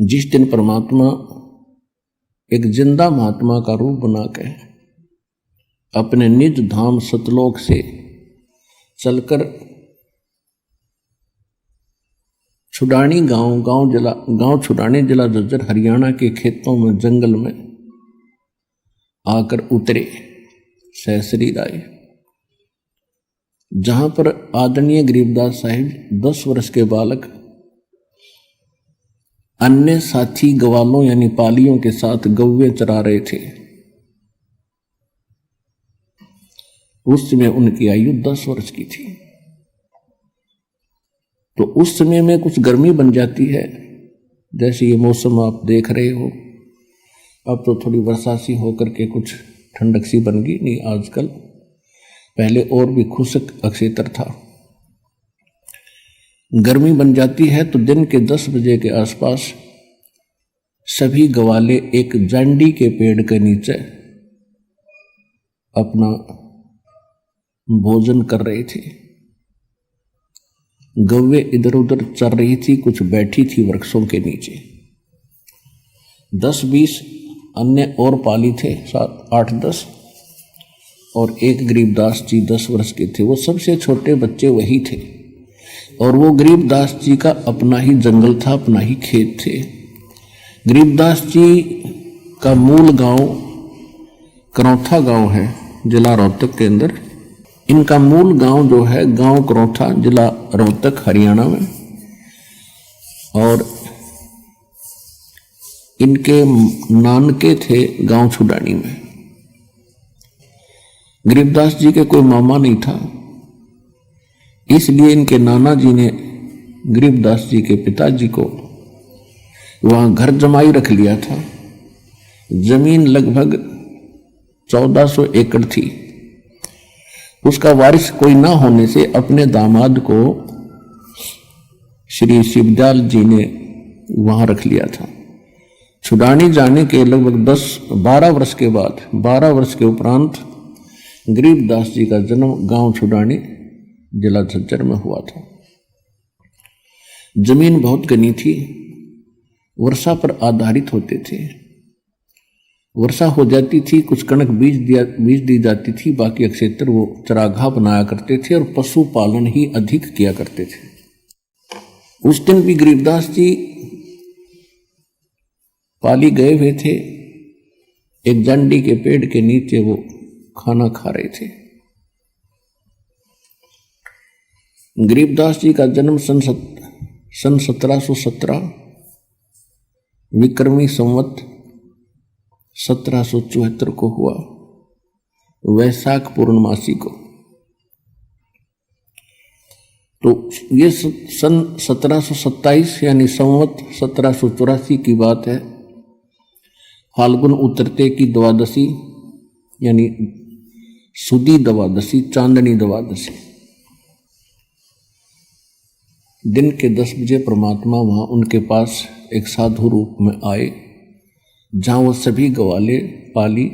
जिस दिन परमात्मा एक जिंदा महात्मा का रूप बना के अपने निज धाम सतलोक से चलकर छुडानी गांव छुडानी जिला झज्जर हरियाणा के खेतों में जंगल में आकर उतरे, सहसरी आए, जहां पर आदरणीय गरीबदास साहिब 10 वर्ष के बालक अन्य साथी गवालों यानी पालियों के साथ गौवे चरा रहे थे। उस समय उनकी आयु 10 वर्ष की थी। तो उस समय में कुछ गर्मी बन जाती है, जैसे ये मौसम आप देख रहे हो। अब तो थोड़ी वर्षा सी होकर के कुछ ठंडक सी बन गई, नहीं आजकल, पहले और भी खुशक अक्षेत्र था। गर्मी बन जाती है तो दिन के 10 बजे के आसपास सभी गवाले एक जांडी के पेड़ के नीचे अपना भोजन कर रहे थे। गौवे इधर उधर चल रही थी, कुछ बैठी थी वृक्षों के नीचे। 10-20 अन्य और पाली थे, 8-10, और एक गरीबदास जी 10 वर्ष के थे। वो सबसे छोटे बच्चे वही थे। और वो गरीबदास जी का अपना ही जंगल था, अपना ही खेत थे। गरीबदास जी का मूल गांव करौथा गांव है, जिला रोहतक के अंदर। इनका मूल गांव जो है गांव करौथा, जिला रोहतक हरियाणा में। और इनके नानके थे गांव छुडानी में। गरीबदास जी के कोई मामा नहीं था, इसलिए इनके नाना जी ने गरीबदास जी के पिताजी को वहां घर जमाई रख लिया था। जमीन लगभग 1400 एकड़ थी। उसका वारिस कोई ना होने से अपने दामाद को श्री शिवदयाल जी ने वहां रख लिया था। छुडानी जाने के लगभग 12 वर्ष के बाद, 12 वर्ष के उपरांत गरीबदास जी का जन्म गांव छुडानी जिला झज्जर में हुआ था। जमीन बहुत घनी थी, वर्षा पर आधारित होते थे। वर्षा हो जाती थी, कुछ कणक बीज दी जाती थी, बाकी क्षेत्र वो चरागाह बनाया करते थे और पशुपालन ही अधिक किया करते थे। उस दिन भी गरीबदास जी पाली गए हुए थे। एक जांडी के पेड़ के नीचे वो खाना खा रहे थे। गरीबदास जी का जन्म सन 1717 विक्रमी संवत 1774 को हुआ, वैशाख पूर्णमासी को। तो ये सन 1727 यानी संवत 1784 की बात है। फाल्गुन उतरते की द्वादशी यानी सुदी द्वादशी, चांदनी द्वादशी, दिन के 10 बजे परमात्मा वहां उनके पास एक साधु रूप में आए, जहां वो सभी गवाले पाली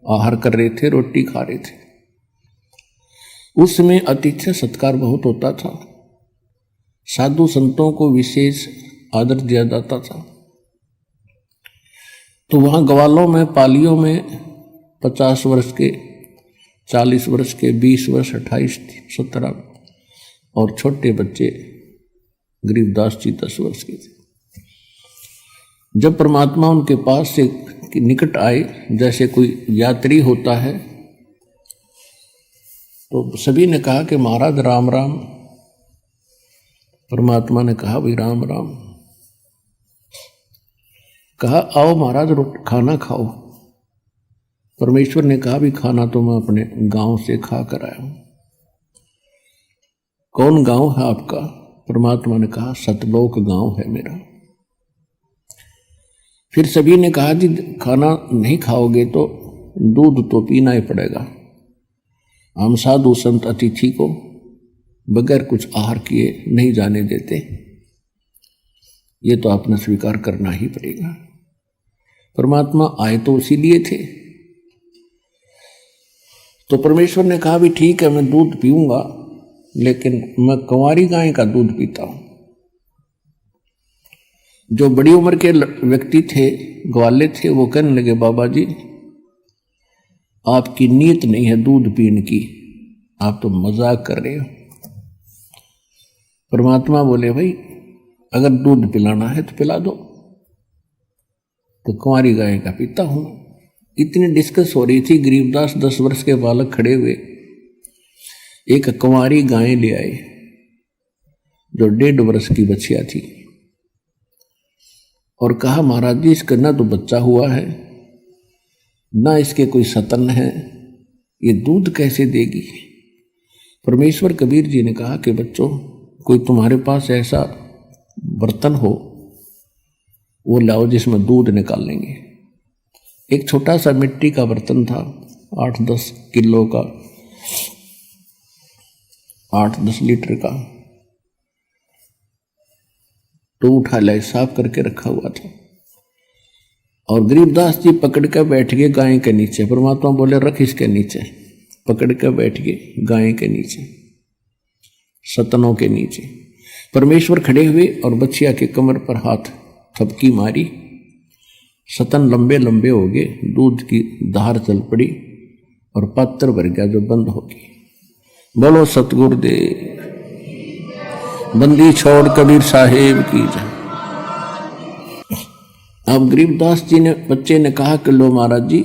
आहार कर रहे थे, रोटी खा रहे थे। उस समय आतिथ्य सत्कार बहुत होता था। साधु संतों को विशेष आदर दिया जाता था। तो वहां गवालों में, पालियों में 50 वर्ष के, 40 वर्ष के, 20 वर्ष, 28, 17 और छोटे बच्चे गरीबदास जी 10 वर्ष के थे। जब परमात्मा उनके पास से निकट आए, जैसे कोई यात्री होता है, तो सभी ने कहा कि महाराज राम राम। परमात्मा ने कहा भाई राम राम। कहा आओ महाराज खाना खाओ। परमेश्वर ने कहा भी खाना तो मैं अपने गांव से खा कर आया हूं। कौन गांव है आपका? परमात्मा ने कहा सतलोक गांव है मेरा। फिर सभी ने कहा जी खाना नहीं खाओगे तो दूध तो पीना ही पड़ेगा। हम साधु संत अतिथि को बगैर कुछ आहार किए नहीं जाने देते, ये तो आपने स्वीकार करना ही पड़ेगा। परमात्मा आए तो इसीलिए थे। तो परमेश्वर ने कहा भी ठीक है, मैं दूध पीऊंगा, लेकिन मैं कंवारी गाय का दूध पीता हूं। जो बड़ी उम्र के व्यक्ति थे, ग्वाले थे, वो कहने लगे बाबा जी आपकी नीयत नहीं है दूध पीने की, आप तो मजाक कर रहे हो। परमात्मा बोले भाई अगर दूध पिलाना है तो पिला दो, तो कुंवारी गाय का पीता हूं। इतनी डिस्कस हो रही थी, गरीबदास 10 वर्ष के बालक खड़े हुए एक कुंवारी गाय ले आए जो 1.5 वर्ष की बच्चिया थी, और कहा महाराज जी इसका ना तो बच्चा हुआ है ना इसके कोई सतन है, ये दूध कैसे देगी। परमेश्वर कबीर जी ने कहा कि बच्चों कोई तुम्हारे पास ऐसा बर्तन हो वो लाओ जिसमें दूध निकाल लेंगे। एक छोटा सा मिट्टी का बर्तन था, 8-10 किलो का, 8-10 लीटर का, तो उठा लाए, साफ करके रखा हुआ था। और गरीबदास जी पकड़ कर बैठ गए गाय के नीचे। परमात्मा बोले रख इसके नीचे, पकड़ कर बैठ गए गाय के नीचे, सतनों के नीचे। परमेश्वर खड़े हुए और बच्चिया के कमर पर हाथ थपकी मारी, सतन लंबे लंबे हो गए, दूध की धार चल पड़ी और पात्र भर गया जो बंद हो गई। बोलो सतगुरुदेव, बंदी छोड़ कबीर साहेब की जय। अब गरीबदास जी ने, बच्चे ने कहा कि लो महाराज जी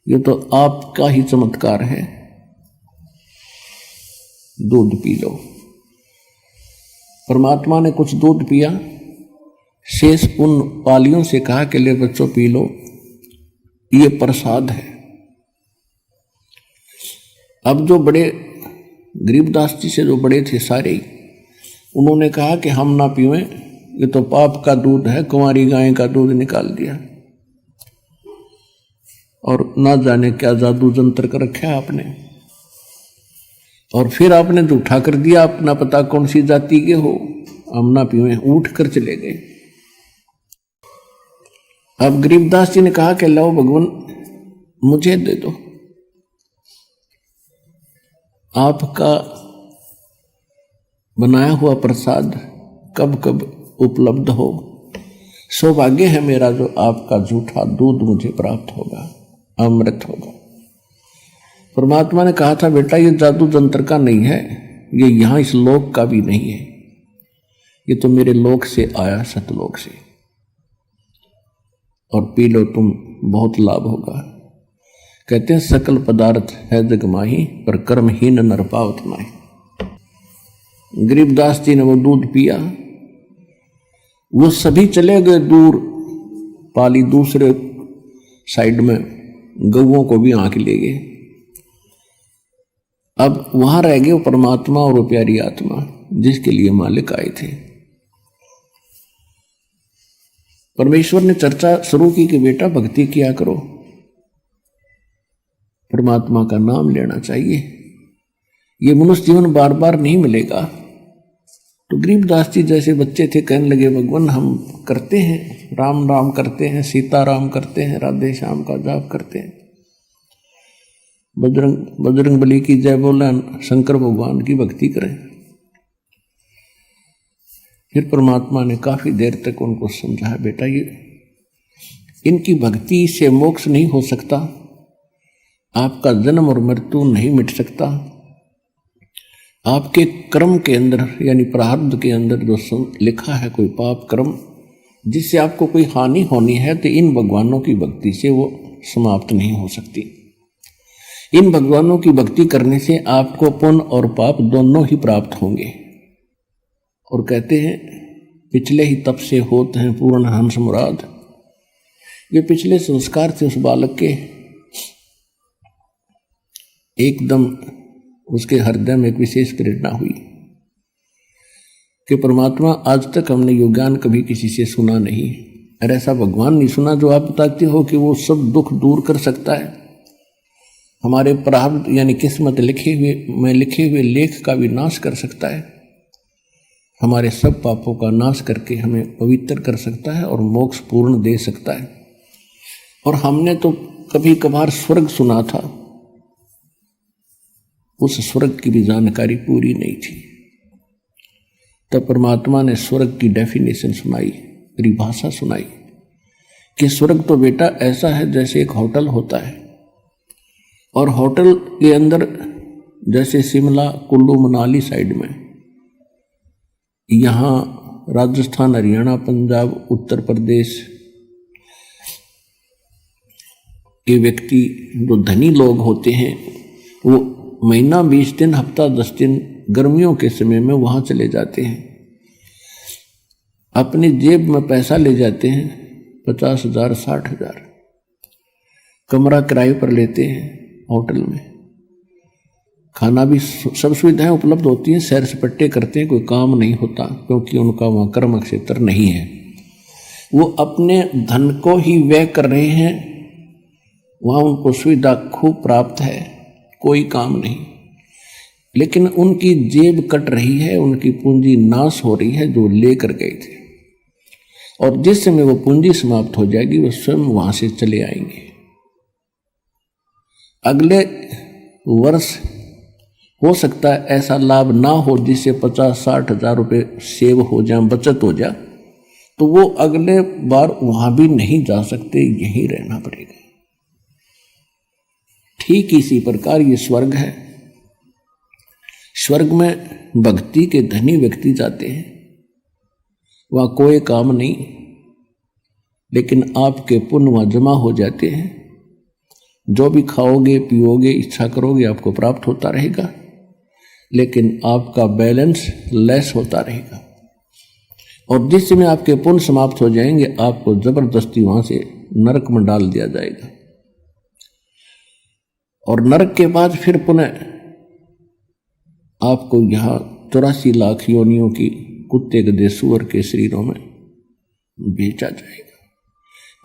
ये तो आपका ही चमत्कार है, दूध पी लो। परमात्मा ने कुछ दूध पिया, शेष उन पालियों से कहा कि ले बच्चों पी लो, ये प्रसाद है। अब जो बड़े गरीबदास जी से जो बड़े थे सारे, उन्होंने कहा कि हम ना पीवें, ये तो पाप का दूध है, कुंवारी गाय का दूध निकाल दिया और ना जाने क्या जादू जंत्र कर रखा आपने, और फिर आपने झूठा कर दिया, अपना पता कौन सी जाति के हो, हम ना पीवें, उठ कर चले गए। अब गरीबदास जी ने कहा कि लो भगवान मुझे दे दो, आपका बनाया हुआ प्रसाद कब कब उपलब्ध हो, सौभाग्य है मेरा जो आपका झूठा दूध मुझे प्राप्त होगा, अमृत होगा। परमात्मा ने कहा था बेटा ये जादू जंत्र का नहीं है, ये यहां इस लोक का भी नहीं है, ये तो मेरे लोक से आया, सतलोक से, और पी लो तुम, बहुत लाभ होगा। कहते हैं सकल पदार्थ है जग माही, पर कर्महीन नर पावत माही। गरीबदास जी ने वो दूध पिया, वो सभी चले गए दूर, पाली दूसरे साइड में गौओं को भी आंख ले गए। अब वहां रह गए वो परमात्मा और वो प्यारी आत्मा जिसके लिए मालिक आए थे। परमेश्वर ने चर्चा शुरू की कि बेटा भक्ति किया करो, परमात्मा का नाम लेना चाहिए, ये मनुष्य जीवन बार बार नहीं मिलेगा। तो गरीबदास जी जैसे बच्चे थे कहने लगे भगवान हम करते हैं, राम राम करते हैं, सीता राम करते हैं, राधे श्याम का जाप करते हैं, बजरंग बली की जय बोले, शंकर भगवान की भक्ति करें। फिर परमात्मा ने काफी देर तक उनको समझाया बेटा ये इनकी भक्ति से मोक्ष नहीं हो सकता, आपका जन्म और मृत्यु नहीं मिट सकता, आपके कर्म के अंदर यानी प्रारब्ध के अंदर जो लिखा है कोई पाप कर्म जिससे आपको कोई हानि होनी है, तो इन भगवानों की भक्ति से वो समाप्त नहीं हो सकती। इन भगवानों की भक्ति करने से आपको पुण्य और पाप दोनों ही प्राप्त होंगे। और कहते हैं पिछले ही तप से होते हैं पूर्ण हंस मुराद। ये पिछले संस्कार थे उस बालक के, एकदम उसके हृदय में एक विशेष प्रेरणा हुई कि परमात्मा आज तक हमने यो ज्ञान कभी किसी से सुना नहीं, और ऐसा भगवान नहीं सुना जो आप बताते हो कि वो सब दुख दूर कर सकता है, हमारे प्रारब्ध यानी किस्मत लिखे हुए लेख का भी नाश कर सकता है, हमारे सब पापों का नाश करके हमें पवित्र कर सकता है और मोक्ष पूर्ण दे सकता है। और हमने तो कभी कभार स्वर्ग सुना था, उस स्वर्ग की भी जानकारी पूरी नहीं थी। तब परमात्मा ने स्वर्ग की डेफिनेशन सुनाई। परिभाषा सुनाई कि स्वर्ग तो बेटा ऐसा है जैसे एक होटल होता है, और होटल के अंदर जैसे शिमला, कुल्लू, मनाली साइड में, यहाँ राजस्थान, हरियाणा, पंजाब, उत्तर प्रदेश के व्यक्ति जो धनी लोग होते हैं वो महीना 20 दिन, हफ्ता 10 दिन गर्मियों के समय में वहाँ चले जाते हैं, अपनी जेब में पैसा ले जाते हैं 50,000, 60,000, कमरा किराए पर लेते हैं, होटल में खाना भी सब सुविधाएं उपलब्ध होती हैं, सैर सपाटे करते हैं, कोई काम नहीं होता क्योंकि उनका वहाँ कर्म क्षेत्र नहीं है। वो अपने धन को ही व्यय कर रहे हैं, वहाँ उनको सुविधा खूब प्राप्त है, कोई काम नहीं, लेकिन उनकी जेब कट रही है, उनकी पूंजी नाश हो रही है जो लेकर गए थे, और जिस समय वो पूंजी समाप्त हो जाएगी वो स्वयं वहां से चले आएंगे। अगले वर्ष हो सकता है ऐसा लाभ ना हो जिससे 50-60 हजार रुपये सेव हो जाए, बचत हो जाए, तो वो अगले बार वहां भी नहीं जा सकते, यहीं रहना पड़ेगा। ठीक इसी प्रकार ये स्वर्ग है। स्वर्ग में भक्ति के धनी व्यक्ति जाते हैं, वहां कोई काम नहीं, लेकिन आपके पुण्य वहां जमा हो जाते हैं, जो भी खाओगे पियोगे इच्छा करोगे आपको प्राप्त होता रहेगा, लेकिन आपका बैलेंस लेस होता रहेगा, और जिस समय आपके पुण्य समाप्त हो जाएंगे आपको जबरदस्ती वहां से नरक में डाल दिया जाएगा, और नरक के बाद फिर पुनः आपको यहाँ 84 लाख योनियों की कुत्ते, गधे, सूअर के शरीरों में बेचा जाएगा।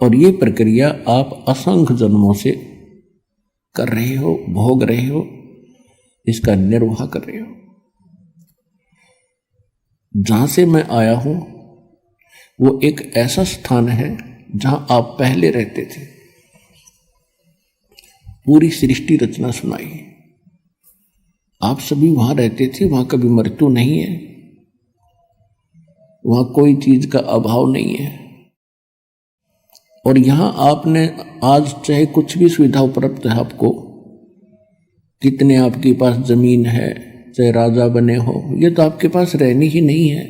और ये प्रक्रिया आप असंख्य जन्मों से कर रहे हो, भोग रहे हो, इसका निर्वाह कर रहे हो। जहां से मैं आया हूं वो एक ऐसा स्थान है जहां आप पहले रहते थे। पूरी सृष्टि रचना सुनाई, आप सभी वहां रहते थे, वहां कभी मृत्यु नहीं है, वहां कोई चीज का अभाव नहीं है, और यहां आपने आज चाहे कुछ भी सुविधा उपलब्ध है आपको, कितने आपके पास जमीन है, चाहे राजा बने हो, ये तो आपके पास रहनी ही नहीं है।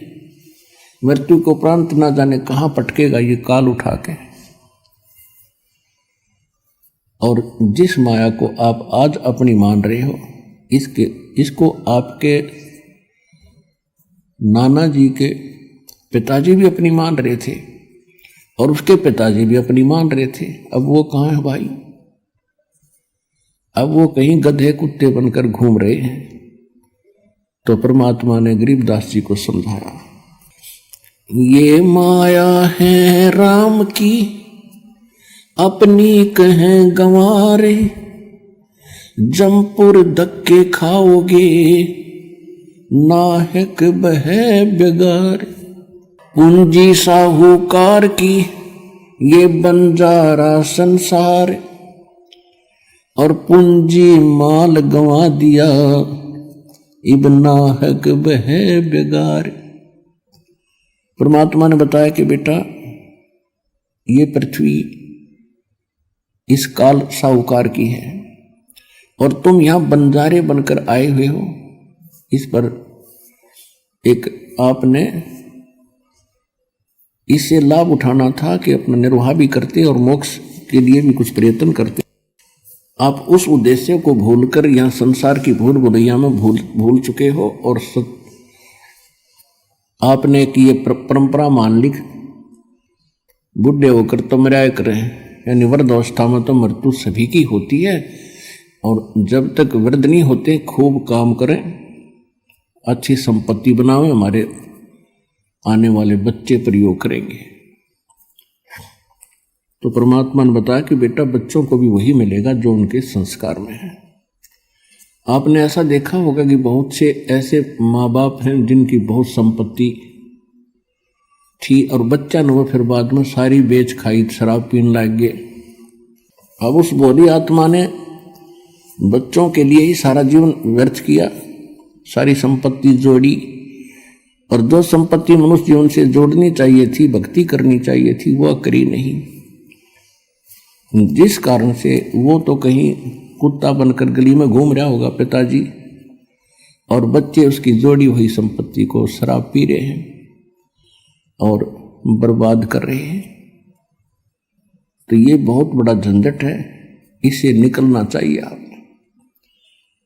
मृत्यु को उपरांत ना जाने कहां पटकेगा ये काल उठा के। और जिस माया को आप आज अपनी मान रहे हो, इसको आपके नाना जी के पिताजी भी अपनी मान रहे थे, और उसके पिताजी भी अपनी मान रहे थे। अब वो कहाँ है भाई? अब वो कहीं गधे कुत्ते बनकर घूम रहे हैं। तो परमात्मा ने गरीबदास जी को समझाया, ये माया है राम की अपनी कहें गंवारे, जमपुर धक्के खाओगे नाहक बहे बेगार। पूंजी साहूकार की ये बंजारा संसार, और पूंजी माल गंवा दिया इब नाहक बहे बेगार। परमात्मा ने बताया कि बेटा ये पृथ्वी इस काल साहूकार की है, और तुम यहां बंजारे बनकर आए हुए हो। इस पर एक आपने इससे लाभ उठाना था कि अपना निर्वाह भी करते और मोक्ष के लिए भी कुछ प्रयत्न करते। आप उस उद्देश्य को भूलकर यहां संसार की भूल भुलैया में भूल चुके हो, और आपने कि ये परंपरा मान ली, बुढ़े होकर तो मराया करें, यानी वृद्ध अवस्था में तो मृत्यु सभी की होती है, और जब तक वृद्ध नहीं होते खूब काम करें, अच्छी संपत्ति बनाओ, हमारे आने वाले बच्चे प्रयोग करेंगे। तो परमात्मा ने बताया कि बेटा बच्चों को भी वही मिलेगा जो उनके संस्कार में है। आपने ऐसा देखा होगा कि बहुत से ऐसे माँ बाप हैं जिनकी बहुत संपत्ति थी, और बच्चा न वो फिर बाद में सारी बेच खाई, शराब पीने लग गए। अब उस बोधी आत्मा ने बच्चों के लिए ही सारा जीवन व्यर्थ किया, सारी संपत्ति जोड़ी, और जो संपत्ति मनुष्य जीवन से जोड़नी चाहिए थी, भक्ति करनी चाहिए थी, वह करी नहीं, जिस कारण से वो तो कहीं कुत्ता बनकर गली में घूम रहा होगा पिताजी, और बच्चे उसकी जोड़ी हुई संपत्ति को शराब पी रहे हैं और बर्बाद कर रहे हैं। तो ये बहुत बड़ा झंझट है, इससे निकलना चाहिए आप।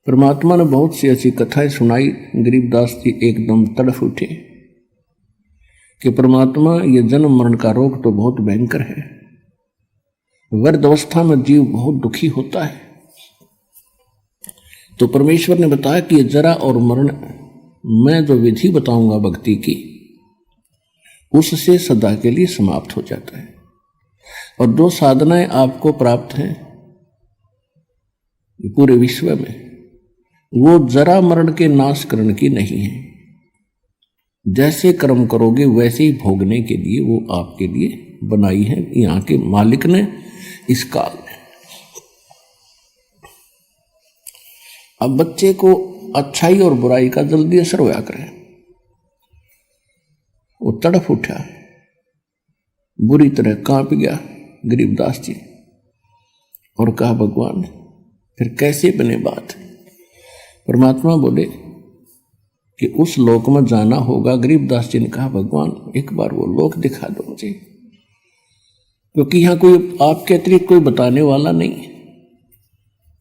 परमात्मा ने बहुत सी ऐसी कथाएं सुनाई, गरीबदास जी एकदम तड़फ उठे कि परमात्मा, ये जन्म मरण का रोग तो बहुत भयंकर है। वृद्ध अवस्था में जीव बहुत दुखी होता है। तो परमेश्वर ने बताया कि ये जरा और मरण मैं जो विधि बताऊंगा भक्ति की, उससे सदा के लिए समाप्त हो जाता है। और जो साधनाएं आपको प्राप्त हैं पूरे विश्व में, वो जरा मरण के नाश करने की नहीं है। जैसे कर्म करोगे वैसे ही भोगने के लिए वो आपके लिए बनाई है यहाँ के मालिक ने इस काल में। अब बच्चे को अच्छाई और बुराई का जल्दी असर होया करे। वो तड़फ उठा, बुरी तरह कांप गया गरीबदास जी और कहा, भगवान फिर कैसे बने बात। परमात्मा बोले कि उस लोक में जाना होगा। गरीबदास जी ने कहा, भगवान एक बार वो लोक दिखा दो मुझे, क्योंकि यहाँ कोई आपके अतिरिक्त कोई बताने वाला नहीं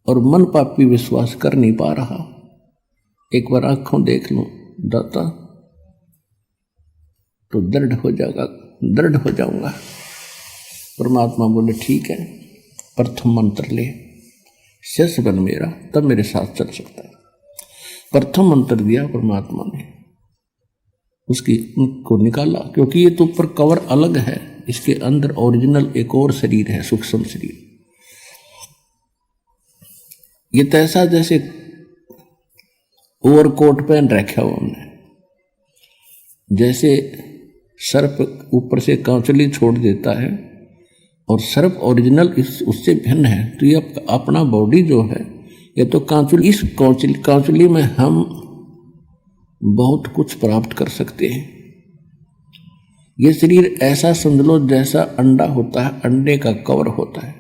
और मन पापी विश्वास कर नहीं पा रहा। एक बार आंखों देख लो दाता तो दृढ़ हो जाऊंगा। परमात्मा बोले ठीक है, प्रथम मंत्र ले, शेष बन मेरा, तब मेरे साथ चल सकता है। प्रथम मंत्र दिया परमात्मा ने, उसको निकाला, क्योंकि ये तो ऊपर कवर अलग है, इसके अंदर ओरिजिनल एक और शरीर है, सूक्ष्म शरीर। ये तैसा जैसे ओवरकोट पहन रखा हुआ हमने, जैसे सर्प ऊपर से कांचुली छोड़ देता है और सर्प ओरिजिनल उससे भिन्न है। तो ये अपना बॉडी जो है ये तो कांचुली, इस कांचुली में हम बहुत कुछ प्राप्त कर सकते हैं। ये शरीर ऐसा समझ लो जैसा अंडा होता है, अंडे का कवर होता है,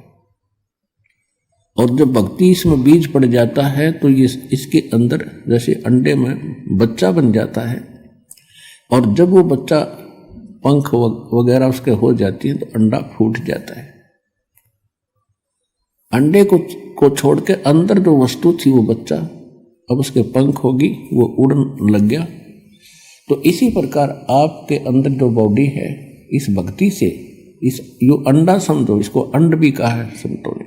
और जब भक्ति इसमें बीज पड़ जाता है तो ये इसके अंदर जैसे अंडे में बच्चा बन जाता है, और जब वो बच्चा पंख वगैरह उसके हो जाती है तो अंडा फूट जाता है। अंडे को छोड़ के अंदर जो वस्तु थी वो बच्चा, अब उसके पंख होगी, वो उड़न लग गया। तो इसी प्रकार आपके अंदर जो बॉडी है, इस भक्ति से इस यो अंडा समझो, इसको अंड भी कहा है संतों ने,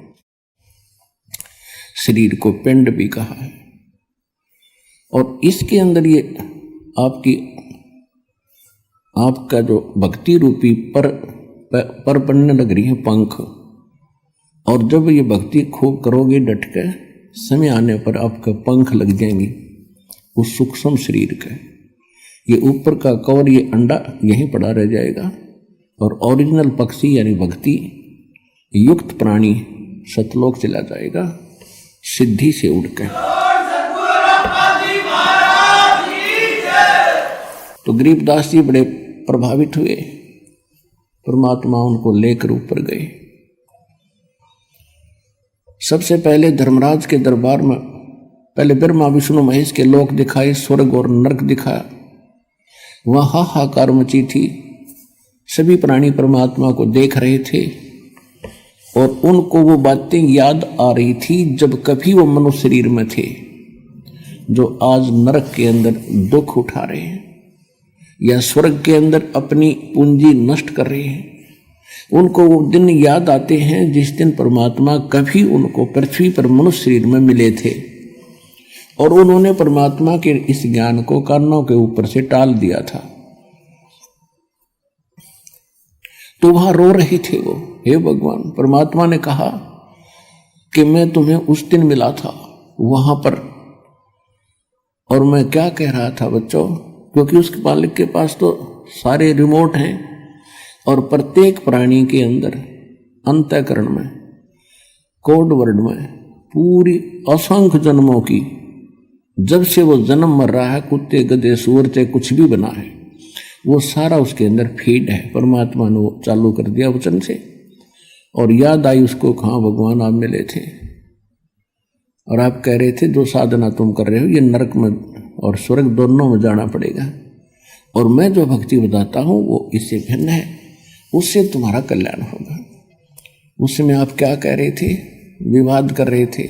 शरीर को पिंड भी कहा है। और इसके अंदर ये आपका जो भक्ति रूपी पर बनने लग रही है पंख, और जब ये भक्ति खूब करोगे डट के, समय आने पर आपका पंख लग जाएंगे उस सूक्ष्म शरीर का। ये ऊपर का कवर, ये अंडा यहीं पड़ा रह जाएगा, और ओरिजिनल पक्षी यानी भक्ति युक्त प्राणी सतलोक चला जाएगा सिद्धि से उड़कर। तो गरीबदास जी बड़े प्रभावित हुए, परमात्मा उनको लेकर ऊपर गए। सबसे पहले धर्मराज के दरबार में पहले ब्रह्मा विष्णु महेश के लोक दिखाए, स्वर्ग और नरक दिखाया। वहां हाहाकार मची थी, सभी प्राणी परमात्मा को देख रहे थे और उनको वो बातें याद आ रही थी जब कभी वो मनुष्य शरीर में थे, जो आज नरक के अंदर दुख उठा रहे हैं या स्वर्ग के अंदर अपनी पूंजी नष्ट कर रहे हैं। उनको वो दिन याद आते हैं जिस दिन परमात्मा कभी उनको पृथ्वी पर मनुष्य शरीर में मिले थे, और उन्होंने परमात्मा के इस ज्ञान को कानों के ऊपर से टाल दिया था। तो वहां रो रहे थे वो, हे भगवान, परमात्मा ने कहा कि मैं तुम्हें उस दिन मिला था वहां पर, और मैं क्या कह रहा था बच्चों, क्योंकि उसके मालिक के पास तो सारे रिमोट हैं, और प्रत्येक प्राणी के अंदर अंतःकरण में, कोड वर्ड में पूरी असंख्य जन्मों की, जब से वो जन्म मर रहा है, कुत्ते गधे सूअर से कुछ भी बना है, वो सारा उसके अंदर फीड है। परमात्मा ने वो चालू कर दिया वचन से, और याद आई उसको, कहाँ भगवान आप मिले थे और आप कह रहे थे जो साधना तुम कर रहे हो ये नरक में और स्वर्ग दोनों में जाना पड़ेगा, और मैं जो भक्ति बताता हूँ वो इससे भिन्न है, उससे तुम्हारा कल्याण होगा। उसमें आप क्या कह रहे थे? विवाद कर रहे थे,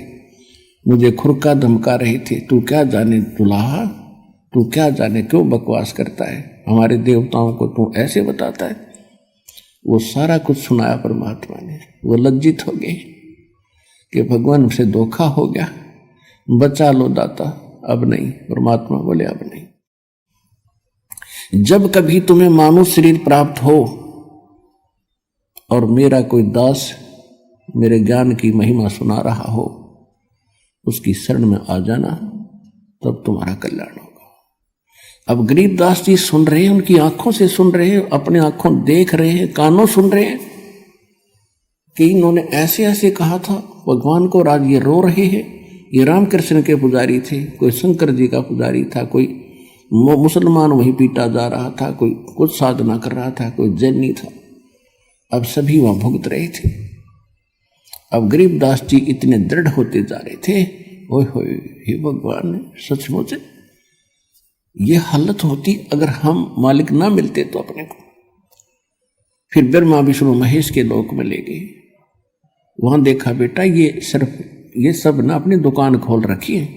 मुझे खुरका धमका रहे थे, तू क्या जाने दुल्हा, तू क्या जाने क्यों बकवास करता है, हमारे देवताओं को तू ऐसे बताता है। वो सारा कुछ सुनाया परमात्मा ने। वो लज्जित हो गए कि भगवान से धोखा हो गया, बचा लो दाता, अब नहीं। परमात्मा बोले अब नहीं। जब कभी तुम्हें मानव शरीर प्राप्त हो और मेरा कोई दास मेरे ज्ञान की महिमा सुना रहा हो, उसकी शरण में आ जाना, तब तुम्हारा कल्याण होगा। अब गरीबदास जी सुन रहे हैं, उनकी आंखों से सुन रहे हैं, अपने आंखों देख रहे हैं, कानों सुन रहे हैं कि इन्होंने ऐसे ऐसे कहा था भगवान को, और आज ये रो रहे हैं। ये रामकृष्ण के पुजारी थे, कोई शंकर जी का पुजारी था, कोई मुसलमान वहीं पीटा जा रहा था, कोई कुछ साधना कर रहा था, कोई जैनी था। अब सभी वहां भुगत रहे थे। अब गरीबदास जी इतने दृढ़ होते जा रहे थे, ओए होए, हे भगवान, सचमुच ये हालत होती अगर हम मालिक ना मिलते तो अपने को। फिर ब्रह्मा विष्णु महेश के लोक में ले गए। वहां देखा बेटा ये सब ना अपनी दुकान खोल रखी है।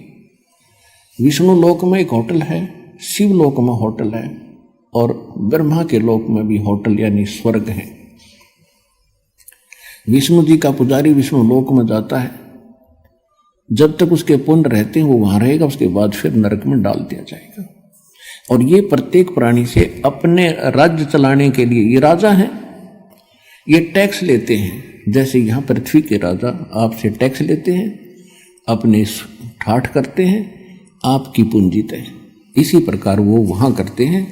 विष्णु लोक में एक होटल है, शिव लोक में होटल है, और ब्रह्मा के लोक में भी होटल यानी स्वर्ग है। विष्णु जी का पुजारी विष्णु लोक में जाता है, जब तक उसके पुण्य रहते हैं वो वहां रहेगा, उसके बाद फिर नरक में डाल दिया जाएगा। और ये प्रत्येक प्राणी से अपने राज्य चलाने के लिए, ये राजा हैं, ये टैक्स लेते हैं। जैसे यहाँ पृथ्वी के राजा आपसे टैक्स लेते हैं, अपने ठाठ करते हैं, आपकी पूंजी तय। इसी प्रकार वो वहां करते हैं।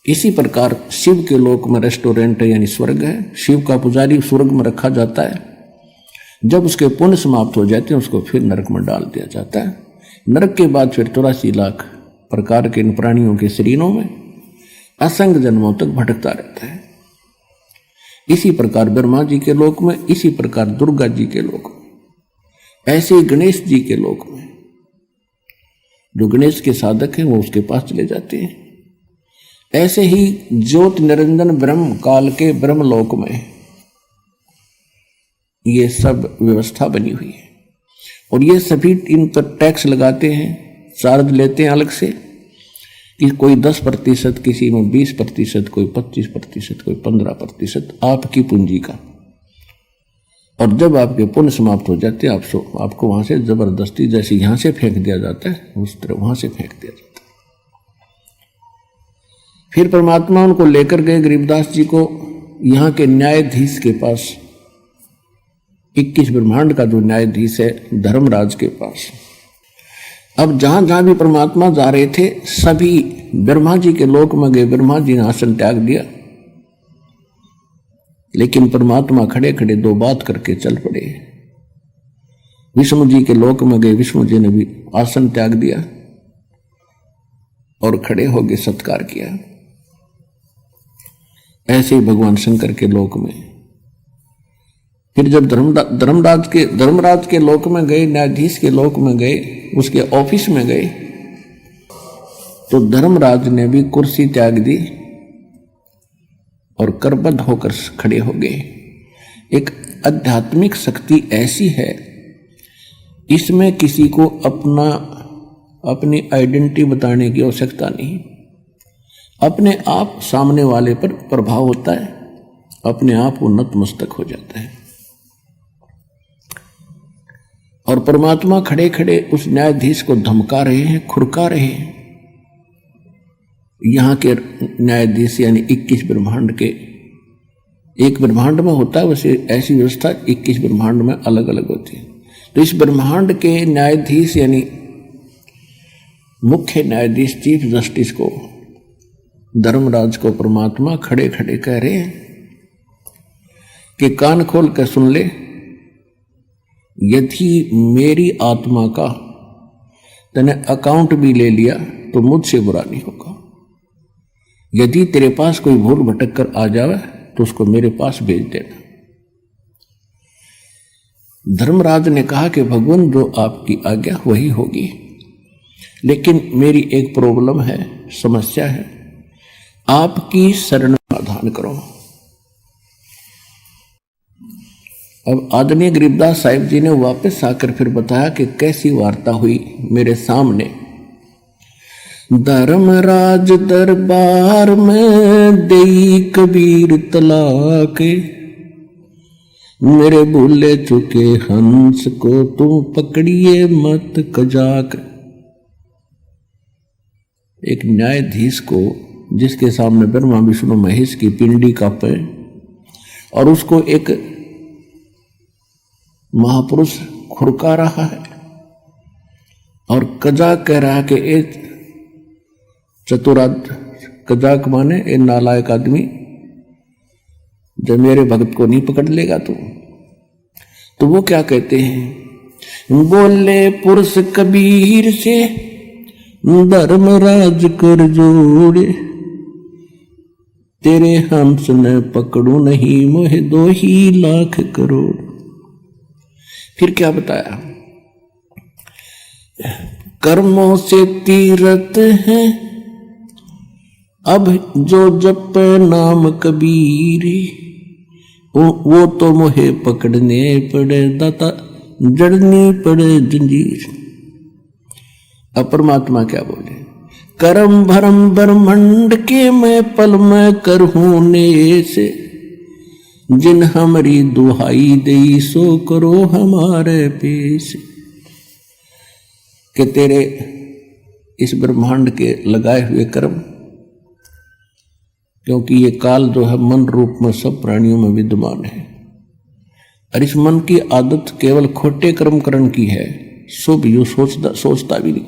इसी प्रकार शिव के लोक में रेस्टोरेंट है यानी स्वर्ग है। शिव का पुजारी स्वर्ग में रखा जाता है, जब उसके पुण्य समाप्त हो जाते हैं उसको फिर नरक में डाल दिया जाता है। नरक के बाद फिर 84 लाख प्रकार के इन प्राणियों के शरीरों में असंख्य जन्मों तक भटकता रहता है। इसी प्रकार ब्रह्मा जी के लोक में, इसी प्रकार दुर्गा जी के लोक में, ऐसे ही गणेश जी के लोक में जो गणेश के साधक हैं वो उसके पास चले जाते हैं। ऐसे ही ज्योत निरंजन ब्रह्म काल के ब्रह्मलोक में ये सब व्यवस्था बनी हुई है, और ये सभी इन पर टैक्स लगाते हैं, चार्ज लेते हैं अलग से, कि कोई 10%, किसी में 20%, कोई 25%, कोई 15% आपकी पूंजी का। और जब आपके पुण्य समाप्त हो जाते हैं आपको वहां से जबरदस्ती, जैसे यहां से फेंक दिया जाता है उस तरह वहां से फेंक दिया जाता है। फिर परमात्मा उनको लेकर गए गरीबदास जी को यहाँ के न्यायाधीश के पास, 21 ब्रह्मांड का जो न्यायाधीश है धर्मराज के पास। अब जहां जहां भी परमात्मा जा रहे थे सभी ब्रह्मा जी के लोक में गए। ब्रह्मा जी ने आसन त्याग दिया, लेकिन परमात्मा खड़े खड़े दो बात करके चल पड़े। विष्णु जी के लोक में गए, विष्णु जी ने भी आसन त्याग दिया और खड़े होकर सत्कार किया। ऐसे ही भगवान शंकर के लोक में। फिर जब धर्मराज के लोक में गए, न्यायाधीश के लोक में गए, उसके ऑफिस में गए, तो धर्मराज ने भी कुर्सी त्याग दी और करबद्ध होकर खड़े हो गए। एक आध्यात्मिक शक्ति ऐसी है, इसमें किसी को अपनी आइडेंटिटी बताने की आवश्यकता नहीं। अपने आप सामने वाले पर प्रभाव होता है, अपने आप वो नतमस्तक हो जाता है। और परमात्मा खड़े खड़े उस न्यायाधीश को धमका रहे हैं, खुरका रहे हैं। यहाँ के न्यायाधीश यानी 21 ब्रह्मांड के, एक ब्रह्मांड में होता है वैसे ऐसी व्यवस्था 21 ब्रह्मांड में अलग अलग होती है। तो इस ब्रह्मांड के न्यायाधीश यानी मुख्य न्यायाधीश चीफ जस्टिस को, धर्मराज को परमात्मा खड़े खड़े कह रहे हैं कि कान खोल कर सुन ले, यदि मेरी आत्मा का तूने अकाउंट भी ले लिया तो मुझसे बुरा नहीं होगा। यदि तेरे पास कोई भूल भटक कर आ जावे तो उसको मेरे पास भेज देना। धर्मराज ने कहा कि भगवान जो आपकी आज्ञा वही होगी, लेकिन मेरी एक प्रॉब्लम है, समस्या है, आपकी शरण समाधान करो। अब आदरणीय गरीबदास साहिब जी ने वापस आकर फिर बताया कि कैसी वार्ता हुई मेरे सामने। धर्मराज दरबार में देई कबीर तलाक, मेरे भूले चुके हंस को तू पकड़िए मत कजाक। एक न्यायाधीश को जिसके सामने ब्रह्मा विष्णु महेश की पिंडी कांपे और उसको एक महापुरुष खुरका रहा है और कजाक कह रहा है कि एक चतुराद, कजाक माने ए नालायक आदमी, जब मेरे भक्त को नहीं पकड़ लेगा तो वो क्या कहते हैं, बोले पुरुष कबीर से धर्मराज कर जोड़े, तेरे हंस ने पकड़ू नहीं मोहे 2 ही लाख करोड़। फिर क्या बताया, कर्मों से तीरथ है अब जो जप नाम कबीर, वो तो मोहे पकड़ने पड़े दाता, जड़नी पड़े जंजीर। अब परमात्मा क्या बोले, करम भरम ब्रह्मंड के मैं पल में करहूं ने से, जिन हमारी दुहाई दई सो करो हमारे पेश। कि तेरे इस ब्रह्मांड के लगाए हुए कर्म, क्योंकि ये काल जो है मन रूप में सब प्राणियों में विद्यमान है, और इस मन की आदत केवल खोटे कर्म करने की है, शुभ यू सोचता भी नहीं।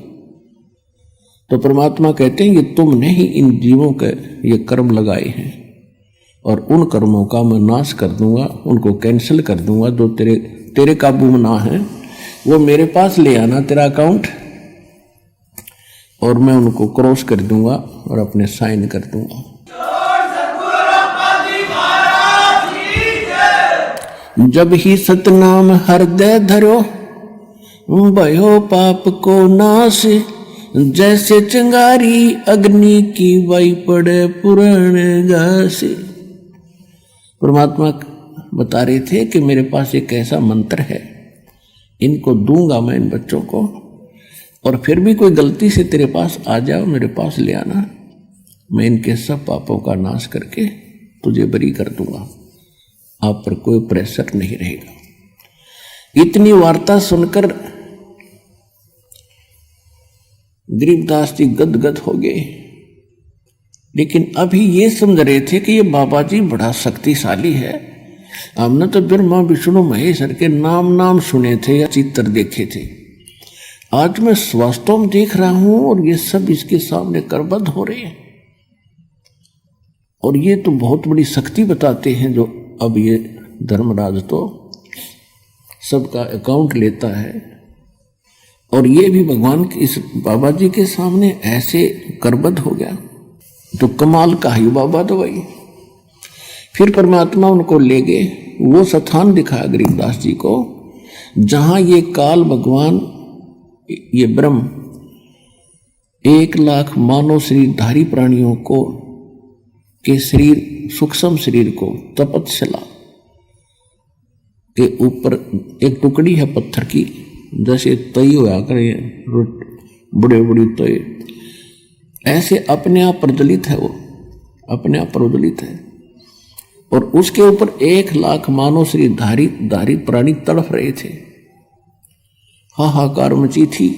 तो परमात्मा कहते हैं ये तुमने ही इन जीवों के ये कर्म लगाए हैं, और उन कर्मों का मैं नाश कर दूंगा, उनको कैंसिल कर दूंगा। जो तेरे काबू में ना है वो मेरे पास ले आना तेरा अकाउंट, और मैं उनको क्रॉस कर दूंगा और अपने साइन कर दूंगा। जब ही सतनाम हृदय धरो भयो पाप को नाश, जैसे चिंगारी अग्नि की वाई पड़े पुराने घास। परमात्मा बता रहे थे कि मेरे पास एक ऐसा मंत्र है, इनको दूंगा मैं इन बच्चों को, और फिर भी कोई गलती से तेरे पास आ जाओ, मेरे पास ले आना, मैं इनके सब पापों का नाश करके तुझे बरी कर दूंगा, आप पर कोई प्रेशर नहीं रहेगा। इतनी वार्ता सुनकर गरीबदास जी गदगद हो गए, लेकिन अभी ये समझ रहे थे कि ये बाबा जी बड़ा शक्तिशाली है। हमने तो ब्रह्मा विष्णु महेश्वर के नाम सुने थे या चित्र देखे थे, आज मैं वास्तव में देख रहा हूं और ये सब इसके सामने करबद्ध हो रहे हैं, और ये तो बहुत बड़ी शक्ति बताते हैं। जो अब ये धर्मराज तो सबका अकाउंट लेता है, और ये भी भगवान के इस बाबा जी के सामने ऐसे करबद्ध हो गया, तो कमाल का ही बाबा तो भाई। फिर परमात्मा उनको ले गए, वो स्थान दिखाया गरीबदास जी को जहां ये काल भगवान, ये ब्रह्म 1 लाख मानव शरीरधारी प्राणियों को के शरीर, सूक्ष्म शरीर को तपस्या के ऊपर एक टुकड़ी है पत्थर की, जैसे तय होया करे बड़े बड़ी तय, ऐसे अपने आप प्रज्वलित है, वो अपने आप प्रज्वलित है, और उसके ऊपर 1 लाख मानव शरीरधारी प्राणी तड़फ रहे थे। हाहाकार मची थी,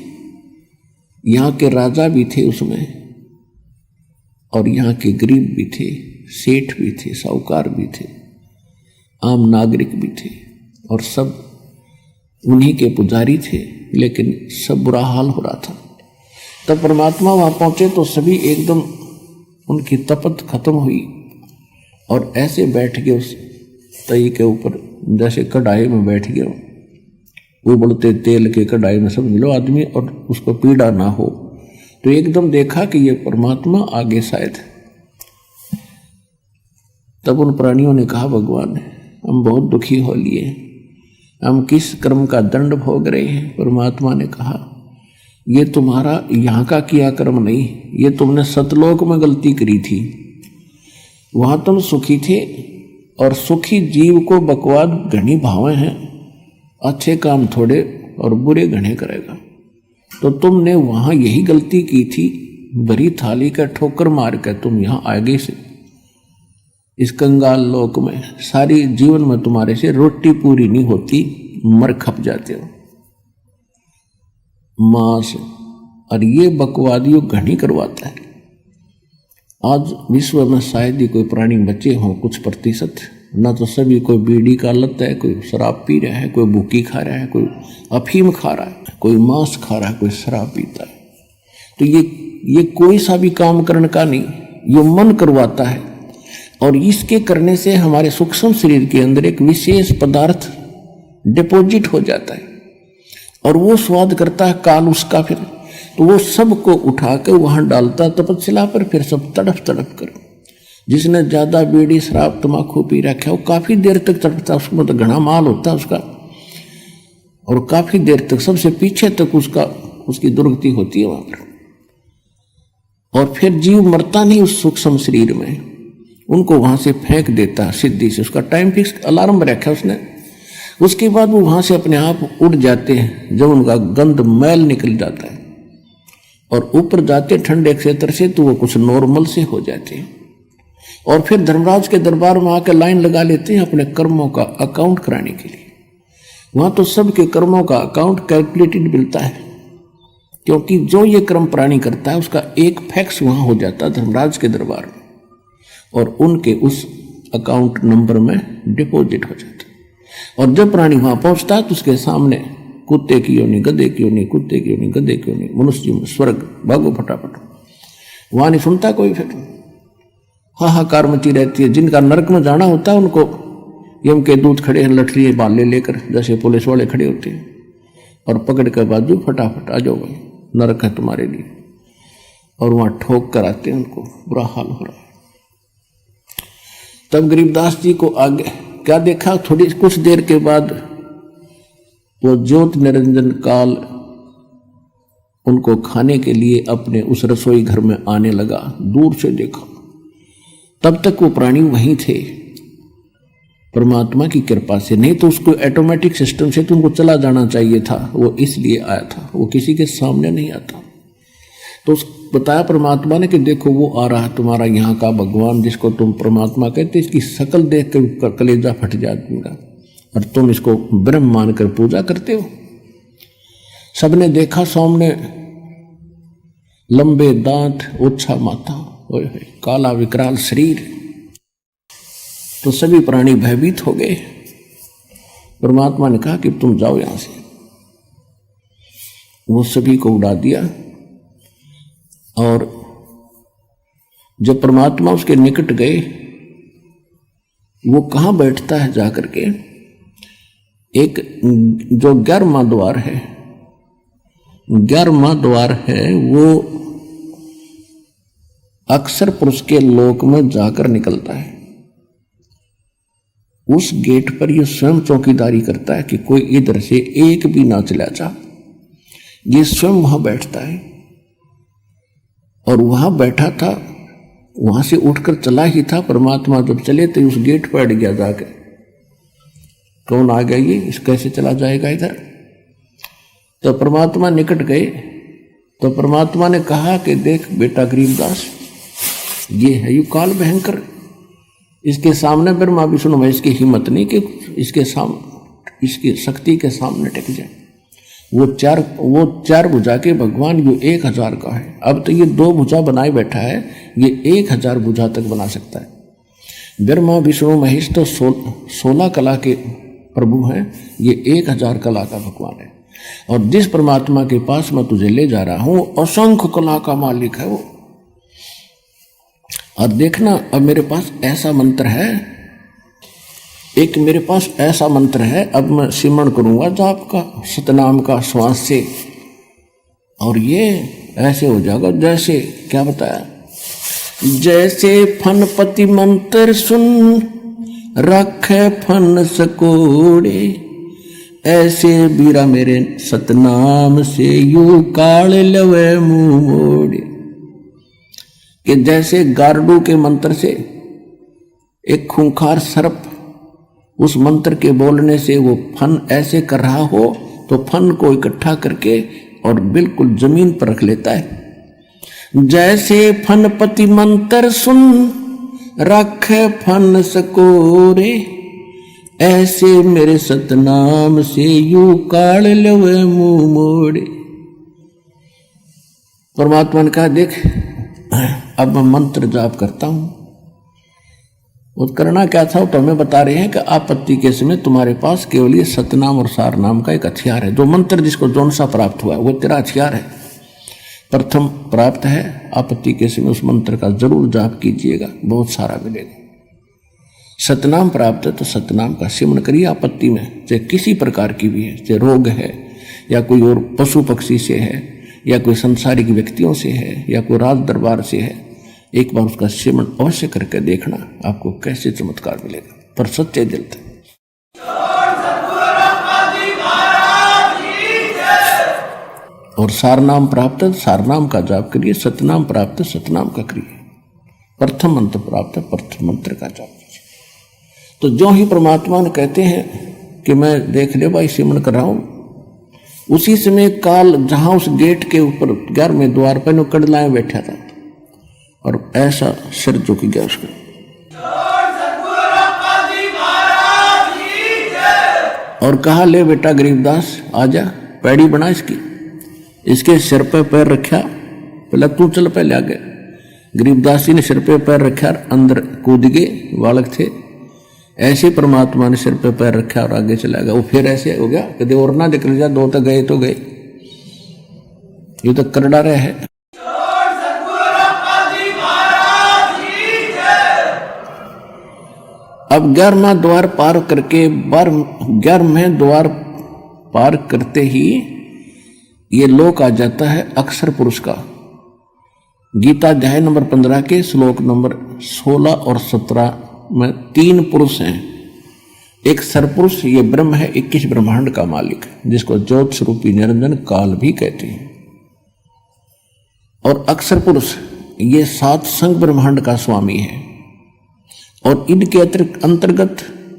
यहाँ के राजा भी थे उसमें, और यहाँ के गरीब भी थे, सेठ भी थे, साहूकार भी थे, आम नागरिक भी थे, और सब उन्हीं के पुजारी थे, लेकिन सब बुरा हाल हो रहा था। तब परमात्मा वहां पहुंचे तो सभी एकदम उनकी तपत खत्म हुई, और ऐसे बैठ गए उस तई के ऊपर, जैसे कढ़ाई में बैठ गए, वो बोलते तेल के कढ़ाई में समझ लो आदमी, और उसको पीड़ा ना हो। तो एकदम देखा कि ये परमात्मा आगे शायद तब उन प्राणियों ने कहा, भगवान हम बहुत दुखी हो लिए, हम किस कर्म का दंड भोग रहे हैं। परमात्मा ने कहा, ये तुम्हारा यहाँ का किया कर्म नहीं, ये तुमने सतलोक में गलती करी थी, वहां तुम सुखी थे, और सुखी जीव को बकवाद घनी भावे हैं, अच्छे काम थोड़े और बुरे घने करेगा। तो तुमने वहां यही गलती की थी, भरी थाली का ठोकर मार कर तुम यहाँ आगे से इस कंगाल लोक में सारी जीवन में तुम्हारे से रोटी पूरी नहीं होती, मर खप जाते हो मांस, और ये बकवादियों घनी करवाता है। आज विश्व में शायद ही कोई प्राणी बचे हों कुछ प्रतिशत, ना तो सभी कोई बीड़ी का लत है, कोई शराब पी रहा है, कोई भूकी खा रहा है, कोई अफीम खा रहा है, कोई मांस खा रहा है, कोई शराब पीता है। तो ये कोई सा भी काम करने का नहीं, ये मन करवाता है, और इसके करने से हमारे सूक्ष्म शरीर के अंदर एक विशेष पदार्थ डिपॉजिट हो जाता है, और वो स्वाद करता है काल उसका। फिर तो वो सबको उठाकर वहां डालता तपस्या पर, फिर सब तड़प तड़प कर। जिसने ज्यादा बीड़ी शराब तम्बाकू पी रखा है वो काफी देर तक तड़पता, उसको तो घना माल होता है उसका, और काफी देर तक सबसे पीछे तक उसकी दुर्गति होती है वहां पर। और फिर जीव मरता नहीं उस सूक्ष्म शरीर में, उनको वहां से फेंक देता है सिद्धि से, उसका टाइम फिक्स अलार्म रखा उसने। उसके बाद वो वहां से अपने आप उड़ जाते हैं, जब उनका गंध मैल निकल जाता है और ऊपर जाते ठंडे क्षेत्र से, तो वो कुछ नॉर्मल से हो जाते हैं, और फिर धर्मराज के दरबार में आकर लाइन लगा लेते हैं अपने कर्मों का अकाउंट कराने के लिए। वहां तो सबके कर्मों का अकाउंट कैलकुलेटेड मिलता है, क्योंकि जो ये कर्म प्राणी करता है उसका एक फैक्स वहां हो जाता है धर्मराज के दरबार में, और उनके उस अकाउंट नंबर में डिपॉजिट हो जाता है। और जब प्राणी वहां पहुंचता है तो उसके सामने कुत्ते की योनि, गधे की योनि, कुत्ते की योनि, गधे की योनि, मनुष्य में स्वर्ग, भागो फटाफट। वहां नहीं सुनता कोई, फिर हाहाकार मची रहती है। जिनका नरक में जाना होता है उनको यम के दूत खड़े हैं लठड़ी बाले लेकर, जैसे पुलिस वाले खड़े होते हैं, और पकड़ कर बाजू फटाफट आ जाओ भाई, नरक है तुम्हारे लिए, और वहां ठोक कर आते हैं, उनको बुरा हाल हो रहा है। तब गरीबदास जी को आगे क्या देखा, थोड़ी कुछ देर के बाद वो ज्योत निरंजन काल उनको खाने के लिए अपने उस रसोई घर में आने लगा। दूर से देखा, तब तक वो प्राणी वहीं थे परमात्मा की कृपा से, नहीं तो उसको ऑटोमेटिक सिस्टम से तुमको चला जाना चाहिए था, वो इसलिए आया था, वो किसी के सामने नहीं आता। तो बताया परमात्मा ने कि देखो वो आ रहा है तुम्हारा यहाँ का भगवान, जिसको तुम परमात्मा कहते, इसकी शकल देख कर कलेजा फट जाएगा, और तुम इसको ब्रह्म मानकर पूजा करते हो। सबने देखा सामने लंबे दांत, ओछा माथा, काला विकराल शरीर, तो सभी प्राणी भयभीत हो गए। परमात्मा ने कहा कि तुम जाओ यहां से। वो सभी को उड़ा दिया, और जब परमात्मा उसके निकट गए, वो कहां बैठता है जाकर के, एक जो 11वां द्वार है, 11वां द्वार है, वो अक्सर पुरुष के लोक में जाकर निकलता है। उस गेट पर ये स्वयं चौकीदारी करता है कि कोई इधर से एक भी ना चला जा, ये स्वयं वहां बैठता है। और वहां बैठा था, वहां से उठकर चला ही था। परमात्मा जब चले तो उस गेट पर अड़ गया जाकर, कौन आ गया ये, इस कैसे चला जाएगा इधर। तो परमात्मा निकट गए, तो परमात्मा ने कहा कि देख बेटा गरीबदास, ये है यू काल भयंकर, इसके सामने ब्रह्मा विष्णु महेश की हिम्मत नहीं कि इसके सामने, इसकी शक्ति के सामने टिक जाए। वो चार भुजा के भगवान, ये 1000 का है। अब तो ये 2 भुजा बनाए बैठा है, ये 1000 भुजा तक बना सकता है। ब्रह्मा विष्णु महेश तो 16 कला के प्रभु हैं, ये 1000 कला का भगवान है। और जिस परमात्मा के पास मैं तुझे ले जा रहा हूं, असंख्य कला का मालिक है वो। और देखना, अब मेरे पास ऐसा मंत्र है, एक मेरे पास ऐसा मंत्र है, अब मैं सिमरण करूंगा जाप का, सतनाम का, श्वास से, और ये ऐसे हो जाएगा जैसे, क्या बताया, जैसे फनपति मंत्र सुन रखे फन सकोड़े, ऐसे बीरा मेरे सतनाम से यू काल लवे मुंह मोड़े। कि जैसे गारडू के मंत्र से एक खूंखार सर्प उस मंत्र के बोलने से वो फन ऐसे कर रहा हो तो फन को इकट्ठा करके और बिल्कुल जमीन पर रख लेता है। जैसे फनपति मंत्र सुन रखे फन सकोरे, ऐसे मेरे सतनाम से यू काल लवे मुंह मोड़े। परमात्मा ने कहा देख अब मैं मंत्र जाप करता हूं। वो करना क्या था तो हमें बता रहे हैं कि आपत्ति के समय तुम्हारे पास केवल ये सतनाम और सार नाम का एक हथियार है। जो मंत्र जिसको जौन सा प्राप्त हुआ वो तेरा हथियार है, प्रथम प्राप्त है। आपत्ति के समय उस मंत्र का जरूर जाप कीजिएगा, बहुत सारा मिलेगा। सतनाम प्राप्त है तो सतनाम का सेवन करिए आपत्ति में, चाहे किसी प्रकार की भी है, चाहे रोग है या कोई और पशु पक्षी से है या कोई संसारिक व्यक्तियों से है या कोई राज दरबार से है। एक बार उसका सेवन अवश्य करके देखना, आपको कैसे चमत्कार मिलेगा, पर सच्चे दिल से। और सारनाम प्राप्त है सारनाम का जाप करिए, सतनाम प्राप्त है सतनाम का करिए, प्रथम मंत्र प्राप्त है प्रथम मंत्र का जाप कीजिए। तो जो ही परमात्मा ने कहते हैं कि मैं देख ले भाई सेवन कर रहा हूं, उसी समय काल जहां उस गेट के ऊपर 11वें द्वार पर कड़लाए बैठा था और ऐसा सिर झुक गया उसका। और कहा ले बेटा गरीबदास आजा, पैड़ी बना इसकी, इसके सिर पे पैर रखा, पहले तू चल पहले आगे। गरीबदास जी ने सिर पे पैर रखा, अंदर कूद गए, बालक थे। ऐसे परमात्मा ने सिर पे पैर रखा और आगे चला गया। वो फिर ऐसे हो गया कदे और ना निकल जा, दो तो गए तो गए, ये तो कर डारे है। अब 11वां द्वार पार करके 11वें द्वार पार करते ही ये लोक आ जाता है अक्षर पुरुष का। गीता अध्याय नंबर 15 के श्लोक नंबर 16 और 17 में 3 पुरुष हैं। एक सरपुरुष ये ब्रह्म है, 21 ब्रह्मांड का मालिक, जिसको ज्योत स्वरूपी निरंजन काल भी कहते हैं। और अक्षर पुरुष ये 7 संग ब्रह्मांड का स्वामी है। और इनके अंतर्गत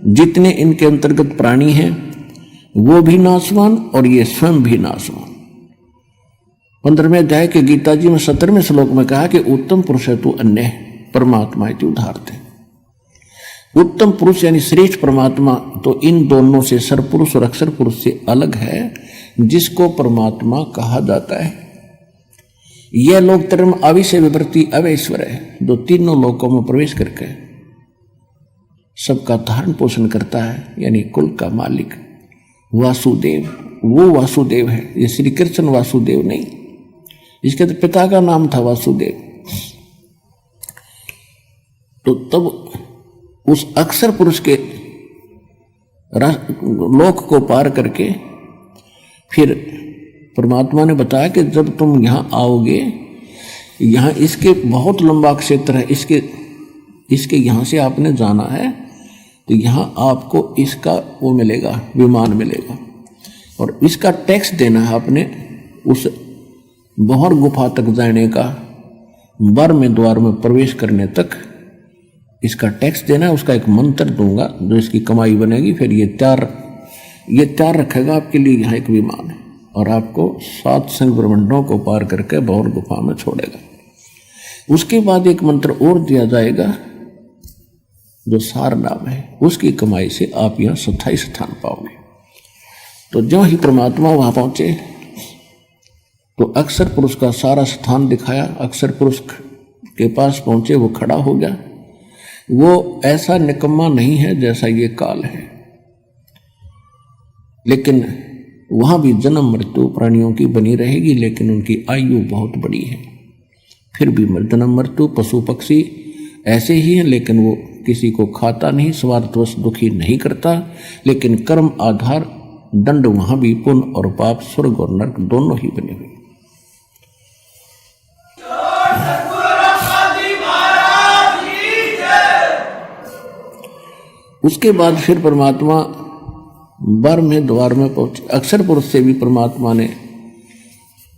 जितने इनके अंतर्गत प्राणी हैं वो भी नाशवान और ये स्वयं भी नाशवान। 15वें अध्याय के गीता जी में 17वें श्लोक में कहा कि उत्तम पुरुष है तू अन्य परमात्मा है तू उदाहरते। उत्तम पुरुष यानी श्रेष्ठ परमात्मा तो इन दोनों से सरपुरुष और अक्षर पुरुष से अलग है, जिसको परमात्मा कहा जाता है। यह लोक धर्म अविषय विवृत्ति अवैश्वर है, जो तीनों लोकों में प्रवेश करके सबका धारण पोषण करता है, यानी कुल का मालिक वासुदेव। वो वासुदेव है, ये श्री कृष्ण वासुदेव नहीं, इसके तो पिता का नाम था वासुदेव। तो तब उस अक्षर पुरुष के लोक को पार करके फिर परमात्मा ने बताया कि जब तुम यहां आओगे, यहां इसके बहुत लंबा क्षेत्र है, इसके यहां से आपने जाना है तो यहां आपको इसका वो मिलेगा, विमान मिलेगा, और इसका टैक्स देना है आपने। उस बहर गुफा तक जाने का, 12वें द्वार में प्रवेश करने तक इसका टैक्स देना है। उसका एक मंत्र दूंगा जो इसकी कमाई बनेगी। फिर ये तैयार रखेगा आपके लिए यहाँ एक विमान है, और आपको 7 संग ब्रह्मांडों को पार करके बहर गुफा में छोड़ेगा। उसके बाद एक मंत्र और दिया जाएगा जो सार नाम है, उसकी कमाई से आप यहाँ 27 स्थान पाओगे। तो जो ही परमात्मा वहां पहुंचे तो अक्षर पुरुष का सारा स्थान दिखाया। अक्षर पुरुष के पास पहुंचे, वो खड़ा हो गया। वो ऐसा निकम्मा नहीं है जैसा ये काल है, लेकिन वहां भी जन्म मृत्यु प्राणियों की बनी रहेगी, लेकिन उनकी आयु बहुत बड़ी है। फिर भी जन्म मृत्यु पशु पक्षी ऐसे ही हैं, लेकिन वो किसी को खाता नहीं, स्वार्थवश दुखी नहीं करता। लेकिन कर्म आधार दंड वहां भी पुण्य और पाप, स्वर्ग और नरक दोनों ही बने हुए। उसके बाद फिर परमात्मा 12वें द्वार में पहुंचे। अक्षर पुरुष से भी परमात्मा ने,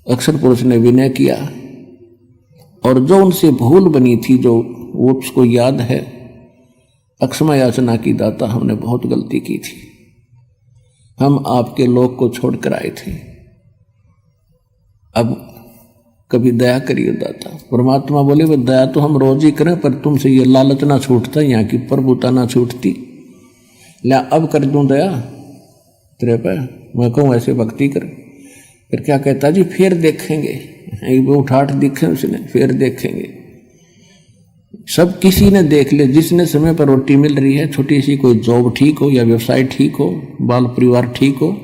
अक्षर पुरुष ने विनय किया और जो उनसे भूल बनी थी, जो वो उसको याद है, अक्षमा याचना की दाता हमने बहुत गलती की थी, हम आपके लोक को छोड़कर आए थे, अब कभी दया करिए दाता। परमात्मा बोले वह दया तो हम रोज ही करें, पर तुमसे ये लालच ना छूटता, यहाँ की प्रभुता ना छूटती, ला अब कर दूं दया तेरे पे, मैं कहूँ ऐसे भक्ति कर। फिर क्या कहता जी, फिर देखेंगे, एक उठाठ दिखे उसने, फिर देखेंगे। सब किसी ने देख ले, जिसने समय पर रोटी मिल रही है, छोटी सी कोई जॉब ठीक हो या व्यवसाय ठीक हो, बाल परिवार ठीक हो,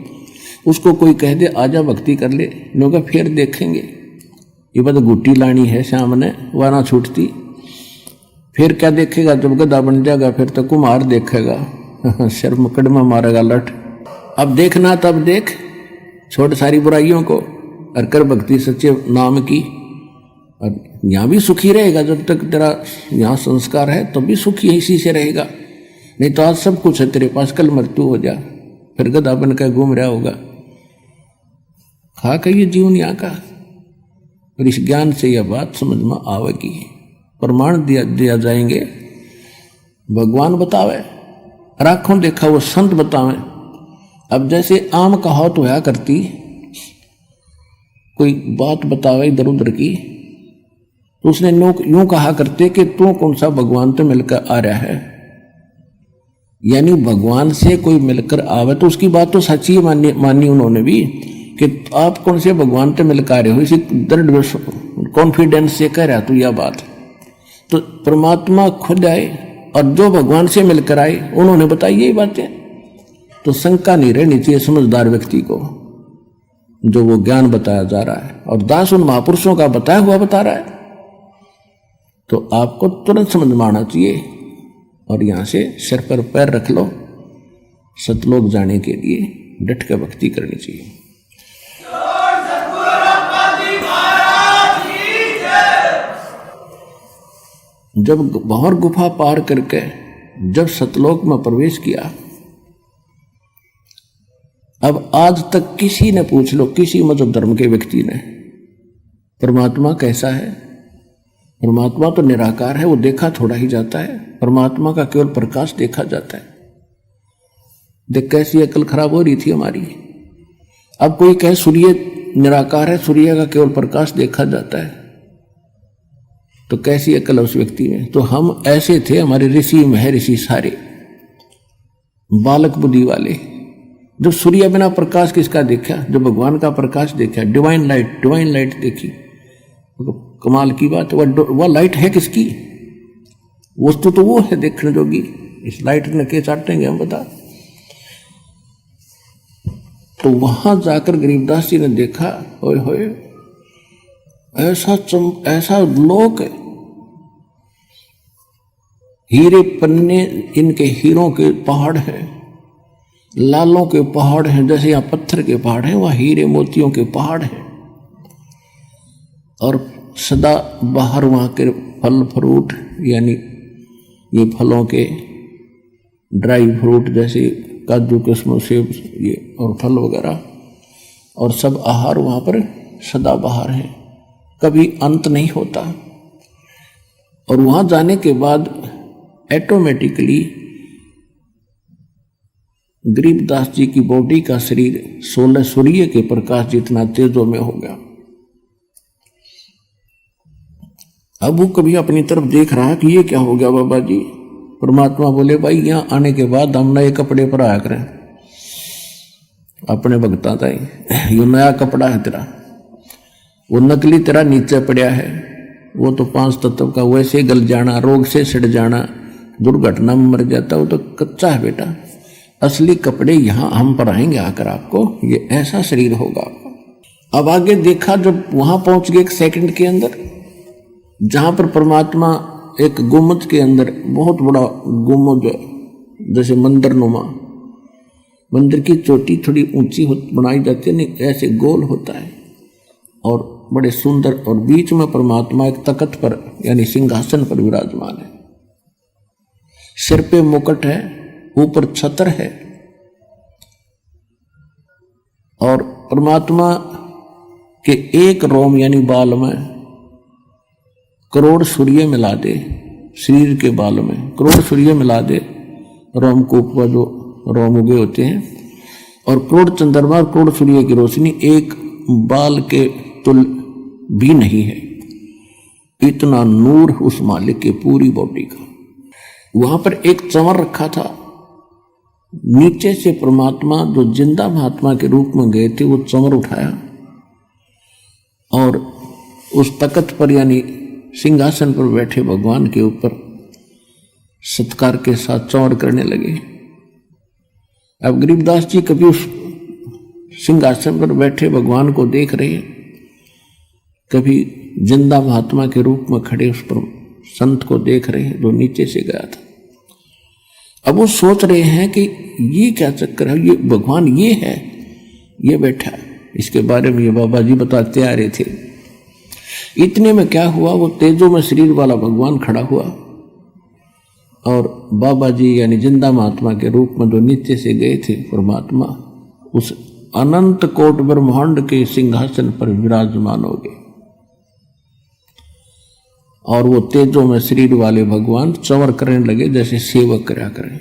उसको कोई कह दे आजा भक्ति कर ले, लोग फिर देखेंगे, ये बात गुट्टी लानी है सामने, वह ना छूटती। फिर क्या देखेगा, जब गधा बन जाएगा फिर तो कुम्हार देखेगा, शर्म कड़मा मारेगा लठ। अब देखना तब देख, छोड़ सारी बुराइयों को और कर भक्ति सच्चे नाम की, और यहाँ भी सुखी रहेगा। जब तक तेरा यहाँ संस्कार है तो भी सुखी इसी से रहेगा, नहीं तो आज सब कुछ है तेरे पास, कल मृत्यु हो जा, फिर गधा बन कर घूम रहा होगा। खा कर ये जीवन यहाँ का, और इस ज्ञान से यह बात समझ में आवेगी। प्रमाण दिया जाएंगे, भगवान बतावे, आँखों देखा वो संत बतावे। अब जैसे आम कहावत होया करती, कोई बात बतावे इधर उधर की, तो उसने यूं कहा करते कि तू कौन सा भगवान तो मिलकर आ रहा है, यानी भगवान से कोई मिलकर आवे तो उसकी बात तो सच्ची मानी उन्होंने भी, कि आप कौन से भगवान से मिलकर आ रहे हो, इसी दृढ़ कॉन्फिडेंस से कह रहा तू यह बात। तो परमात्मा खुद आए और जो भगवान से मिलकर आए उन्होंने बताई यही बातें, तो शंका नहीं रहनी चाहिए समझदार व्यक्ति को, जो वो ज्ञान बताया जा रहा है और दास उन महापुरुषों का बताया हुआ बता रहा है, तो आपको तुरंत समझ में आना चाहिए और यहां से सिर पर पैर रख लो, सतलोक जाने के लिए डट कर भक्ति करनी चाहिए। जब भंवर गुफा पार करके जब सतलोक में प्रवेश किया, अब आज तक किसी ने पूछ लो, किसी मजहब धर्म के व्यक्ति ने, परमात्मा कैसा है? परमात्मा तो निराकार है, वो देखा थोड़ा ही जाता है, परमात्मा का केवल प्रकाश देखा जाता है। देख कैसी अकल खराब हो रही थी हमारी। अब कोई कहे सूर्य निराकार है, सूर्य का केवल प्रकाश देखा जाता है, तो कैसी अकल है उस व्यक्ति में। तो हम ऐसे थे, हमारे ऋषि महर्षि सारे बालक बुद्धि वाले। जब सूर्य बिना प्रकाश किसका देखा? जब भगवान का प्रकाश देखा, डिवाइन लाइट देखी, कमाल की बात। वह लाइट है किसकी? वस्तु तो वो है देखने जोगी, इस लाइट ने के चाटेंगे हम बता। तो वहां जाकर गरीबदास जी ने देखा, ओए होए ऐसा लोक है, हीरे पन्ने इनके हीरों के पहाड़ हैं, लालों के पहाड़ हैं, जैसे यहाँ पत्थर के पहाड़ हैं वहाँ हीरे मोतियों के पहाड़ हैं, और सदा बाहर वहाँ के फल फ्रूट, यानी ये फलों के ड्राई फ्रूट जैसे काजू किस्मों सेब ये और फल वगैरह, और सब आहार वहाँ पर सदा बाहर है, कभी अंत नहीं होता। और वहाँ जाने के बाद ऑटोमेटिकली गरीबदास जी की बॉडी का शरीर 16 सूर्य के प्रकाश जितना तेजों में हो गया। अब वो कभी अपनी तरफ देख रहा है कि ये क्या हो गया बाबा जी। परमात्मा बोले भाई यहाँ आने के बाद हम नए कपड़े पर आया करें, अपने भगता था ये नया कपड़ा है तेरा, वो नकली तेरा नीचे पड़ा है, वो तो 5 तत्व का वैसे गल जाना, रोग से सड़ जाना, दुर्घटना में मर जाता, वो तो कच्चा है बेटा। असली कपड़े यहाँ हम पहनाएंगे आकर आपको, ये ऐसा शरीर होगा आपका। अब आगे देखा, जब वहां पहुंच गए 1 सेकंड के अंदर, जहां पर परमात्मा एक गुम्बद के अंदर, बहुत बड़ा गुम्बद जैसे मंदिर नुमा, मंदिर की चोटी थोड़ी ऊंची बनाई जाती है, नहीं ऐसे गोल होता है और बड़े सुंदर, और बीच में परमात्मा एक तख्त पर यानी सिंहासन पर विराजमान है। सिर पे मुकुट है ऊपर छतर है, और परमात्मा के एक रोम यानी बाल में करोड़ सूर्य मिला दे, शरीर के बाल में करोड़ सूर्य मिला दे, रोमकूप पर जो रोम उगे होते हैं, और करोड़ चंद्रमा करोड़ सूर्य की रोशनी एक बाल के तुल भी नहीं है। इतना नूर उस मालिक के पूरी बॉडी का। वहां पर एक चंवर रखा था, नीचे से परमात्मा जो जिंदा महात्मा के रूप में गए थे वो चंवर उठाया और उस तख्त पर यानी सिंहासन पर बैठे भगवान के ऊपर सत्कार के साथ चंवर करने लगे। अब गरीबदास जी कभी उस सिंहासन पर बैठे भगवान को देख रहे हैं, कभी जिंदा महात्मा के रूप में खड़े उस पर संत को देख रहे हैं जो नीचे से गया था। अब वो सोच रहे हैं कि ये क्या चक्कर है, ये भगवान ये है, ये बैठा। इसके बारे में ये बाबा जी बताते आ रहे थे। इतने में क्या हुआ, वो तेजो में शरीर वाला भगवान खड़ा हुआ और बाबा जी यानी जिंदा महात्मा के रूप में जो नीचे से गए थे परमात्मा उस अनंत कोट ब्रह्मांड के सिंहासन पर विराजमान हो गए, और वो तेजो में शरीर वाले भगवान चंवर करने लगे जैसे सेवक करा करें।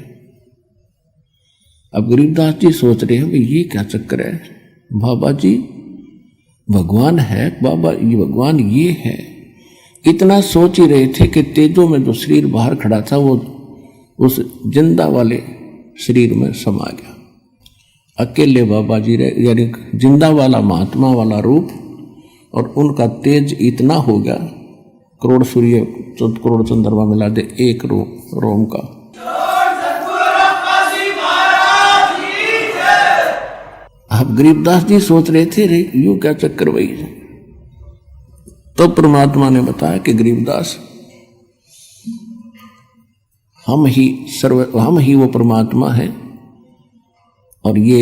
अब गरीबदास जी सोच रहे हैं ये क्या चक्कर है, बाबा जी भगवान है, बाबा ये भगवान ये है। इतना सोच ही रहे थे कि तेजो में जो शरीर बाहर खड़ा था वो उस जिंदा वाले शरीर में समा गया। अकेले बाबा जी रहे, यानी जिंदा वाला महात्मा वाला रूप, और उनका तेज इतना हो गया करोड़ सूर्य करोड़ चंद्रमा मिला दे एक रोम का। अब गरीबदास जी सोच रहे थे रे यूं क्या चक्कर वही है। तो परमात्मा ने बताया कि गरीबदास हम ही वो परमात्मा है, और ये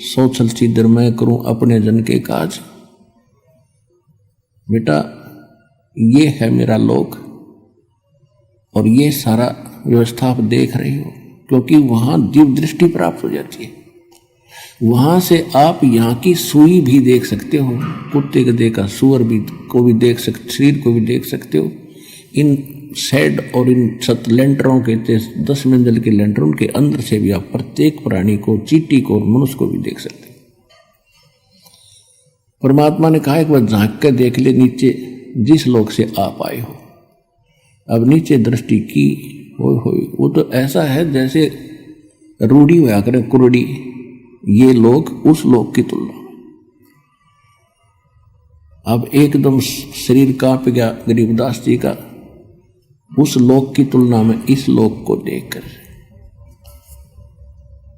सोचल सिद्धर मैं करूं अपने जन के काज। बेटा ये है मेरा लोक, और ये सारा व्यवस्था आप देख रहे हो, क्योंकि वहां दिव्य दृष्टि प्राप्त हो जाती है। वहां से आप यहाँ की सुई भी देख सकते हो, कुत्ते गधे का सुअर भी को भी देख सकते, शरीर को भी देख सकते हो। इन शेड और इन छत लेंटरों के 10 मंजिल के लेंटरों के अंदर से भी आप प्रत्येक प्राणी को, चींटी को और मनुष्य को भी देख सकते हो। परमात्मा ने कहा एक बार झांक कर देख ले नीचे जिस लोक से आप आए हो। अब नीचे दृष्टि की हो वो तो ऐसा है जैसे रूढ़ी हुआ करें कुरड़ी, ये लोग उस लोक की तुलना में। अब एकदम शरीर कांप गया गरीबदास जी का उस लोक की तुलना में इस लोक को देखकर।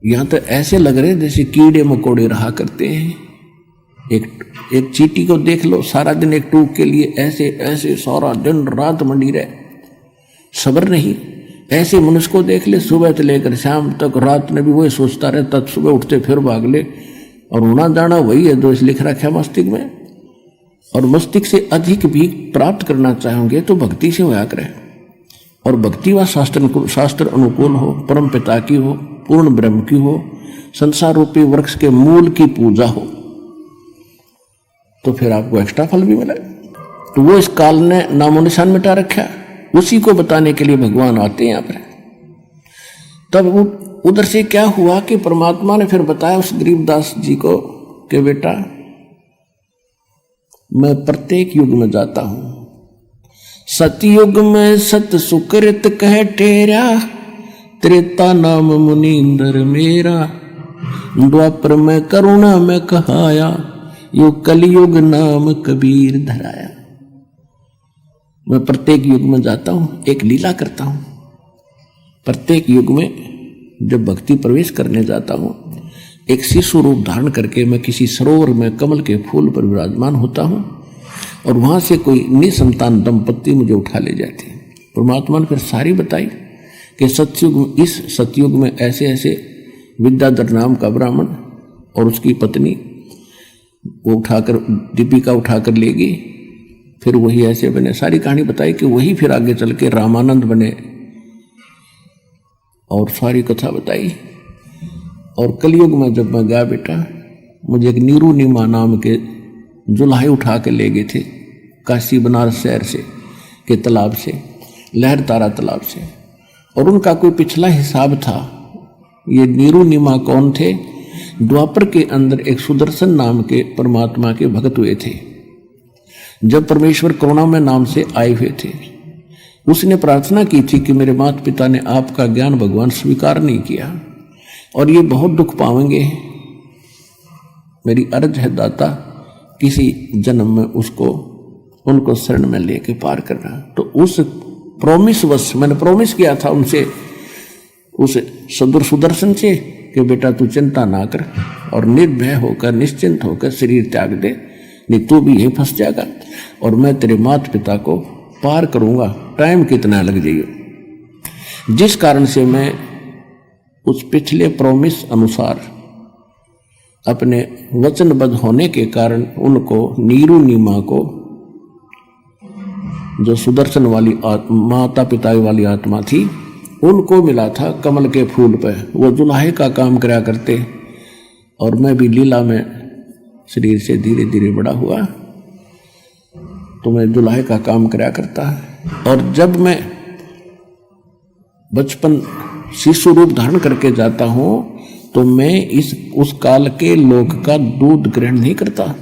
यहां तो ऐसे लग रहे जैसे कीड़े मकोड़े रहा करते हैं। एक चींटी को देख लो, सारा दिन एक टूक के लिए ऐसे ऐसे सारा दिन रात मंडी रहे, सब्र नहीं। ऐसे मनुष्य को देख ले, सुबह से लेकर शाम तक रात में भी वही सोचता रहे, तब सुबह उठते फिर भाग ले, और होना जाना वही है जो लिख रखा है मस्तिष्क में। और मस्तिष्क से अधिक भी प्राप्त करना चाहेंगे तो भक्ति से होया करें, और भक्ति व शास्त्र अनुकूल हो, परम पिता की हो, पूर्ण ब्रह्म की हो, संसार रूपी वृक्ष के मूल की पूजा हो, तो फिर आपको एक्स्ट्रा फल भी मिले। तो वो इस काल ने नामो निशान मिटा रखा, उसी को बताने के लिए भगवान आते हैं यहाँ पर। तब उधर से क्या हुआ कि परमात्मा ने फिर बताया उस गरीबदास जी को कि बेटा मैं प्रत्येक युग में जाता हूं। सतयुग में सत सुकृत कह टेरा, त्रेता नाम मुनींद्र मेरा, द्वापर में करुणा में कहाया, यो कलयुग नाम कबीर धराया। मैं प्रत्येक युग में जाता हूं, एक लीला करता हूं। प्रत्येक युग में जब भक्ति प्रवेश करने जाता हूं, एक शिशु रूप धारण करके मैं किसी सरोवर में कमल के फूल पर विराजमान होता हूं, और वहां से कोई निसंतान दंपत्ति मुझे उठा ले जाती है। परमात्मा ने फिर सारी बताई कि इस सतयुग में ऐसे ऐसे विद्याधर नाम का ब्राह्मण और उसकी पत्नी वो उठाकर दीपिका उठाकर ले गई, फिर वही ऐसे बने, सारी कहानी बताई कि वही फिर आगे चल के रामानंद बने, और सारी कथा बताई। और कलयुग में जब मैं गया बेटा, मुझे एक नीरू नीमा नाम के जुल्हे उठा के ले गए थे काशी बनारस शहर से के तालाब से, लहर तारा तालाब से। और उनका कोई पिछला हिसाब था। ये नीरू नीमा कौन थे? द्वापर के अंदर एक सुदर्शन नाम के परमात्मा के भक्त हुए थे। जब परमेश्वर करुणामय नाम से आए हुए थे, उसने प्रार्थना की थी कि मेरे माता पिता ने आपका ज्ञान भगवान स्वीकार नहीं किया और ये बहुत दुख पाएंगे। मेरी अर्ज है दाता, किसी जन्म में उनको शरण में लेके पार करना। तो उस प्रॉमिस वश मैंने प्रॉमिस किया था उनसे, उस सुदर्शन से, कि बेटा तू चिंता ना कर और निर्भय होकर निश्चिंत होकर शरीर त्याग दे, नहीं तू भी यहीं फंस जाएगा और मैं तेरे माता पिता को पार करूंगा, टाइम कितना लग जाइए। जिस कारण से मैं उस पिछले प्रॉमिस अनुसार अपने वचनबद्ध होने के कारण उनको नीरू नीमा को, जो सुदर्शन वाली माता पिता वाली आत्मा थी, उनको मिला था कमल के फूल पे। वो जुल्हे का काम करा करते और मैं भी लीला में शरीर से धीरे धीरे बड़ा हुआ तो मैं जुल्हे का काम करा करता। और जब मैं बचपन शिशु रूप धारण करके जाता हूं तो मैं उस काल के लोक का दूध ग्रहण नहीं करता।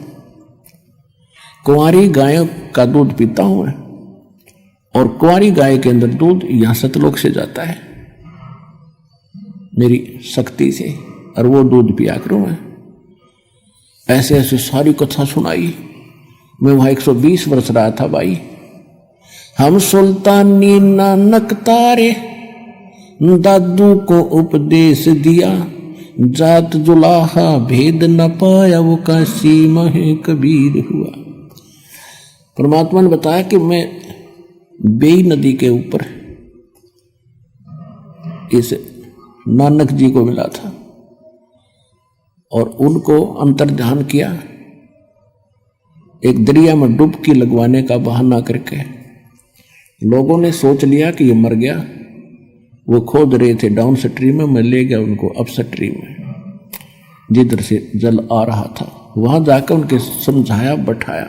कुंवारी गायों का दूध पीता हूं मैं, और कुंवारी गाय के अंदर दूध यहां सतलोक से जाता है मेरी शक्ति से, और वो दूध पिया करूं मैं। ऐसे ऐसे सारी कथा सुनाई। मैं वहां 120 वर्ष रहा था भाई। हम सुल्तानी नानक तारे, दादू को उपदेश दिया, जात जुलाहा भेद न पाया, वो काशी महे कबीर हुआ। परमात्मा ने बताया कि मैं बेई नदी के ऊपर इस नानक जी को मिला था और उनको अंतर ध्यान किया, एक दरिया में डुबकी लगवाने का बहाना करके। लोगों ने सोच लिया कि ये मर गया, वो खोद रहे थे डाउन स्ट्रीम में, मैं ले गया उनको अप स्ट्रीम में जिधर से जल आ रहा था। वहां जाकर उनके समझाया, बैठाया,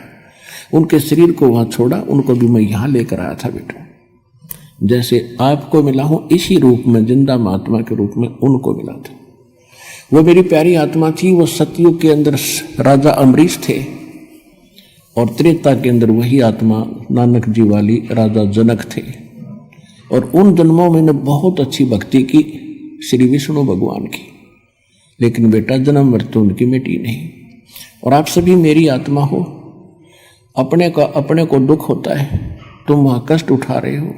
उनके शरीर को वहां छोड़ा, उनको भी मैं यहां लेकर आया था बेटा। जैसे आपको मिला हूं इसी रूप में, जिंदा महात्मा के रूप में उनको मिला था। वो मेरी प्यारी आत्मा थी। वो सतयुग के अंदर राजा अमरीश थे और त्रेता के अंदर वही आत्मा नानक जी वाली राजा जनक थे। और उन जन्मों में ने बहुत अच्छी भक्ति की श्री विष्णु भगवान की, लेकिन बेटा जन्म मृत्यु उनकी मिटी नहीं। और आप सभी मेरी आत्मा हो, अपने को दुख होता है, तुम वहां कष्ट उठा रहे हो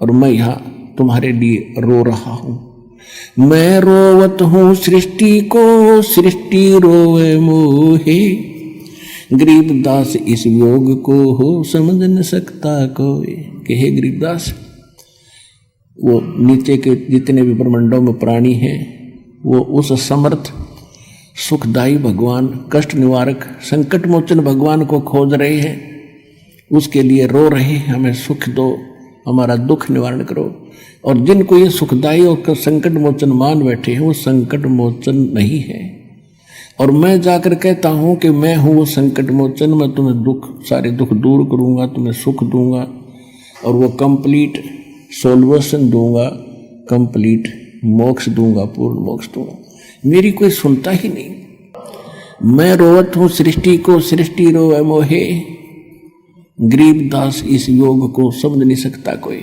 और मैं यहां तुम्हारे लिए रो रहा हूं। मैं रोवत हूं सृष्टि को, सृष्टि रोवे मोहे, गरीबदास इस योग को हो समझ न सकता कोई। कहे गरीबदास, वो नीचे के जितने भी ब्रह्मांडों में प्राणी हैं, वो उस समर्थ सुखदायी भगवान, कष्ट निवारक, संकट मोचन भगवान को खोज रहे हैं, उसके लिए रो रहे हैं, हमें सुख दो, हमारा दुख निवारण करो। और जिनको ये सुखदायी और संकट मोचन मान बैठे हैं, वो संकट मोचन नहीं है। और मैं जाकर कहता हूं कि मैं हूं वो संकट मोचन, मैं तुम्हें सारे दुख दूर करूंगा, तुम्हें सुख दूंगा और वो कंप्लीट सोल्यूशन दूंगा, कंप्लीट मोक्ष दूंगा, पूर्ण मोक्ष दूंगा। मेरी कोई सुनता ही नहीं। मैं रोवत हूं सृष्टि को, सृष्टि रोवे मोहे, गरीबदास इस योग को समझ नहीं सकता कोई।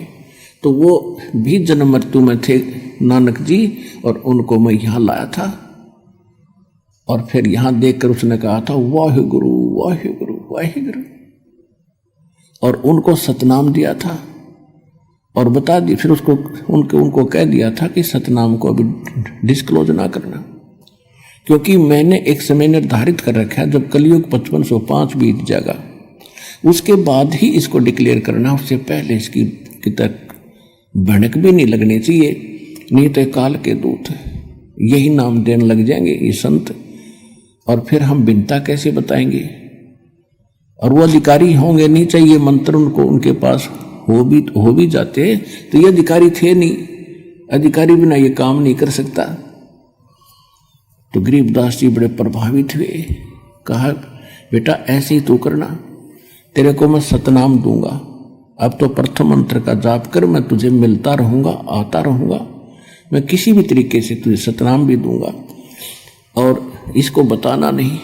तो वो भी जन्म मृत्यु में थे नानक जी, और उनको मैं यहां लाया था। और फिर यहां देखकर उसने कहा था वाहिगुरु वाहिगुरु वाहिगुरु, और उनको सतनाम दिया था और बता दी। फिर उसको उनको कह दिया था कि सतनाम को अभी डिस्क्लोज ना करना, क्योंकि मैंने एक समय निर्धारित कर रखा है, जब कलयुग 5505 बीत जाएगा उसके बाद ही इसको डिक्लेयर करना। उससे पहले इसकी तक भनक भी नहीं लगनी चाहिए, नहीं तो काल के दूत यही नाम देने लग जाएंगे ये संत, और फिर हम बिनता कैसे बताएंगे। और वो अधिकारी होंगे नहीं, चाहिए मंत्र उनको उनके पास हो भी जाते तो ये अधिकारी थे नहीं, अधिकारी बिना ये काम नहीं कर सकता। तो गरीबदास जी बड़े प्रभावित हुए, कहा बेटा ऐसे ही तू करना, तेरे को मैं सतनाम दूंगा, अब तो प्रथम मंत्र का जाप कर, मैं तुझे मिलता रहूंगा, आता रहूंगा, मैं किसी भी तरीके से तुझे सतनाम भी दूंगा, और इसको बताना नहीं,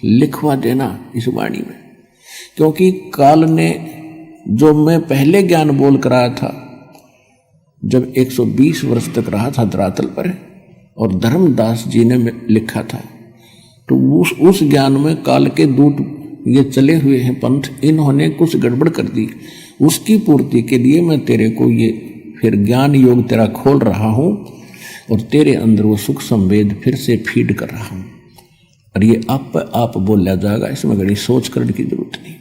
लिखवा देना इस वाणी में। क्योंकि काल ने जो मैं पहले ज्ञान बोल कर आया था, जब 120 वर्ष तक रहा था धरातल पर, और धर्मदास जी ने लिखा था, तो उस ज्ञान में काल के दूत ये चले हुए हैं पंथ, इन्होंने कुछ गड़बड़ कर दी, उसकी पूर्ति के लिए मैं तेरे को ये फिर ज्ञान योग तेरा खोल रहा हूँ, और तेरे अंदर वो सुख संवेद फिर से फीड कर रहा हूँ, और ये आप बोला जाएगा, इसमें घड़ी सोच करने की जरूरत नहीं,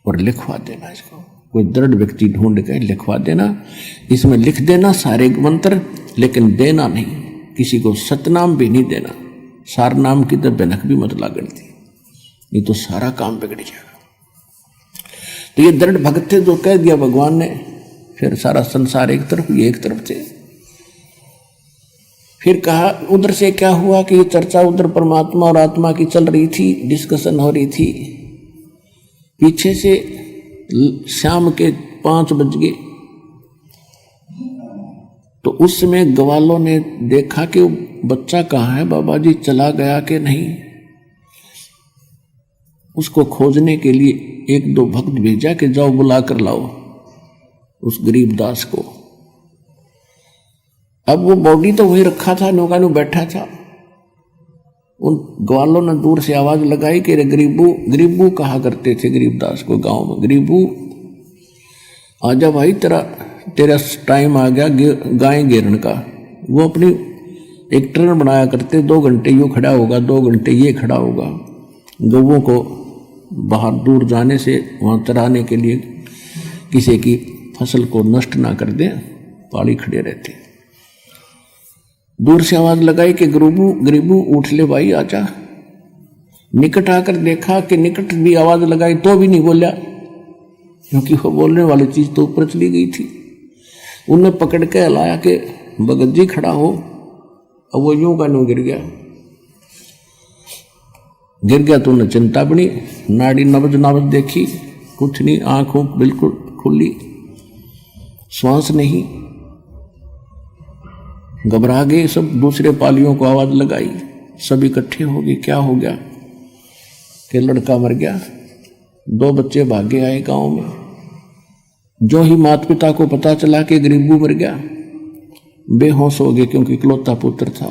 और लिखवा देना इसको, कोई दृढ़ व्यक्ति ढूंढ के लिखवा देना, इसमें लिख देना सारे मंत्र, लेकिन देना नहीं, किसी को सतनाम भी नहीं देना, सार नाम की तो बनक भी मत लागण थी, नहीं तो सारा काम बिगड़ जाएगा। तो ये दृढ़ भक्त थे, जो कह दिया भगवान ने, फिर सारा संसार एक तरफ, ये एक तरफ थे। फिर कहा उधर से क्या हुआ कि ये चर्चा उधर परमात्मा और आत्मा की चल रही थी, डिस्कशन हो रही थी, पीछे से शाम के 5 बज गए, तो उस समय ग्वालों ने देखा कि बच्चा कहाँ है, बाबा जी चला गया कि नहीं। उसको खोजने के लिए 1-2 भक्त भेजा कि जाओ बुला कर लाओ उस गरीबदास को। अब वो बॉडी तो वही रखा था, नौका नु बैठा था। उन ग्वालों ने दूर से आवाज लगाई कि रे गरीबू, गरीबू कहा करते थे गरीबदास को गांव में, गरीबू आजा भाई, तेरा टाइम आ गया गाय घेरने का। वो अपनी एक ट्रेन बनाया करते, 2 घंटे यूँ खड़ा होगा, 2 घंटे ये खड़ा होगा, गौओं को बाहर दूर जाने से वहाँ चराने के लिए, किसी की फसल को नष्ट ना कर दें, पाड़ी खड़े रहते। दूर से आवाज लगाई कि गरीबू उठ ले भाई आजा। निकट आकर देखा कि निकट भी आवाज लगाई तो भी नहीं बोला, क्योंकि वो बोलने वाली चीज तो ऊपर चली गई थी। उन्हें पकड़ के हिलाया कि भगत जी खड़ा हो। अब वो यूं का यूं गिर गया तो उन्हें चिंता बनी, नाड़ी नबज देखी, कुछ नहीं, आंखों बिल्कुल खुली, श्वास नहीं, घबरा गए सब। दूसरे पालियों को आवाज लगाई, सब इकट्ठे हो गए। क्या हो गया कि लड़का मर गया। 2 बच्चे भागे आए गांव में। जो ही माता पिता को पता चला कि गरीबू मर गया, बेहोश हो गए, क्योंकि इकलौता पुत्र था,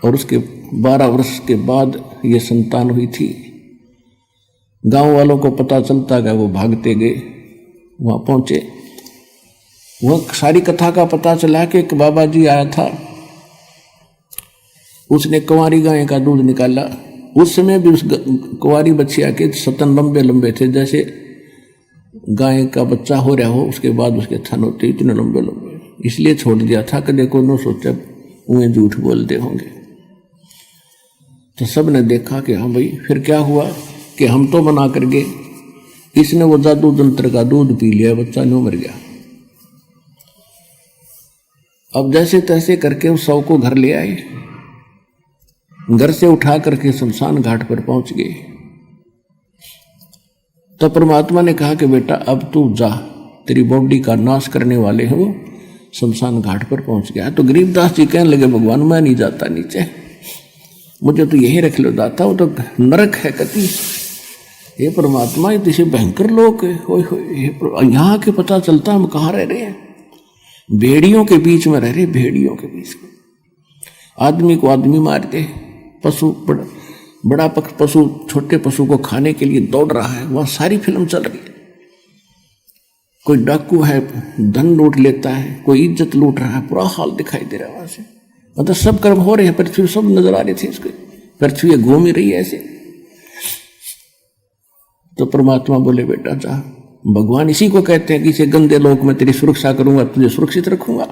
और उसके 12 वर्ष के बाद ये संतान हुई थी। गांव वालों को पता चलता गया, वो भागते गए, वहां पहुंचे। वह सारी कथा का पता चला कि एक बाबा जी आया था, उसने कुंवारी गाय का दूध निकाला। उस समय भी उस कुंवारी बच्चिया के स्तन लंबे लंबे थे, जैसे गाय का बच्चा हो रहा हो उसके बाद उसके थन होते इतने लंबे लंबे, इसलिए छोड़ दिया था कि देखो न सोचा उन्हें झूठ बोलते होंगे। तो सब ने देखा कि हाँ भाई। फिर क्या हुआ कि हम तो मना कर गए, इसने वो जादू जंत्र का दूध पी लिया, बच्चा न्यू मर गया। अब जैसे तैसे करके उस शव को घर ले आए, घर से उठा करके शमशान घाट पर पहुंच गए। तो परमात्मा ने कहा कि बेटा अब तू जा, तेरी बॉडी का नाश करने वाले हैं वो शमशान घाट पर पहुंच गया। तो गरीबदास जी कहने लगे भगवान मैं नहीं जाता नीचे, मुझे तो यही रख लो जाता, वो तो नरक है कति। ये परमात्मा ये तो भयंकर लोग है, यहाँ के पता चलता हम कहाँ रह रहे हैं, भेड़ियों के बीच में रह रहे, भेड़ियों के बीच में। आदमी को आदमी मारते, पशु बड़ा पशु छोटे पशु को खाने के लिए दौड़ रहा है, वहां सारी फिल्म चल रही है। कोई डाकू है, धन लूट लेता है, कोई इज्जत लूट रहा है, पूरा हाल दिखाई दे रहा है वहां से। मतलब सब कर्म हो रहे हैं, पृथ्वी सब नजर आ रही थी इसको, पृथ्वी घूम ही रही है ऐसे। तो परमात्मा बोले बेटा जा, भगवान इसी को कहते हैं कि इसे गंदे लोक में तेरी सुरक्षा करूंगा, तुझे सुरक्षित रखूंगा,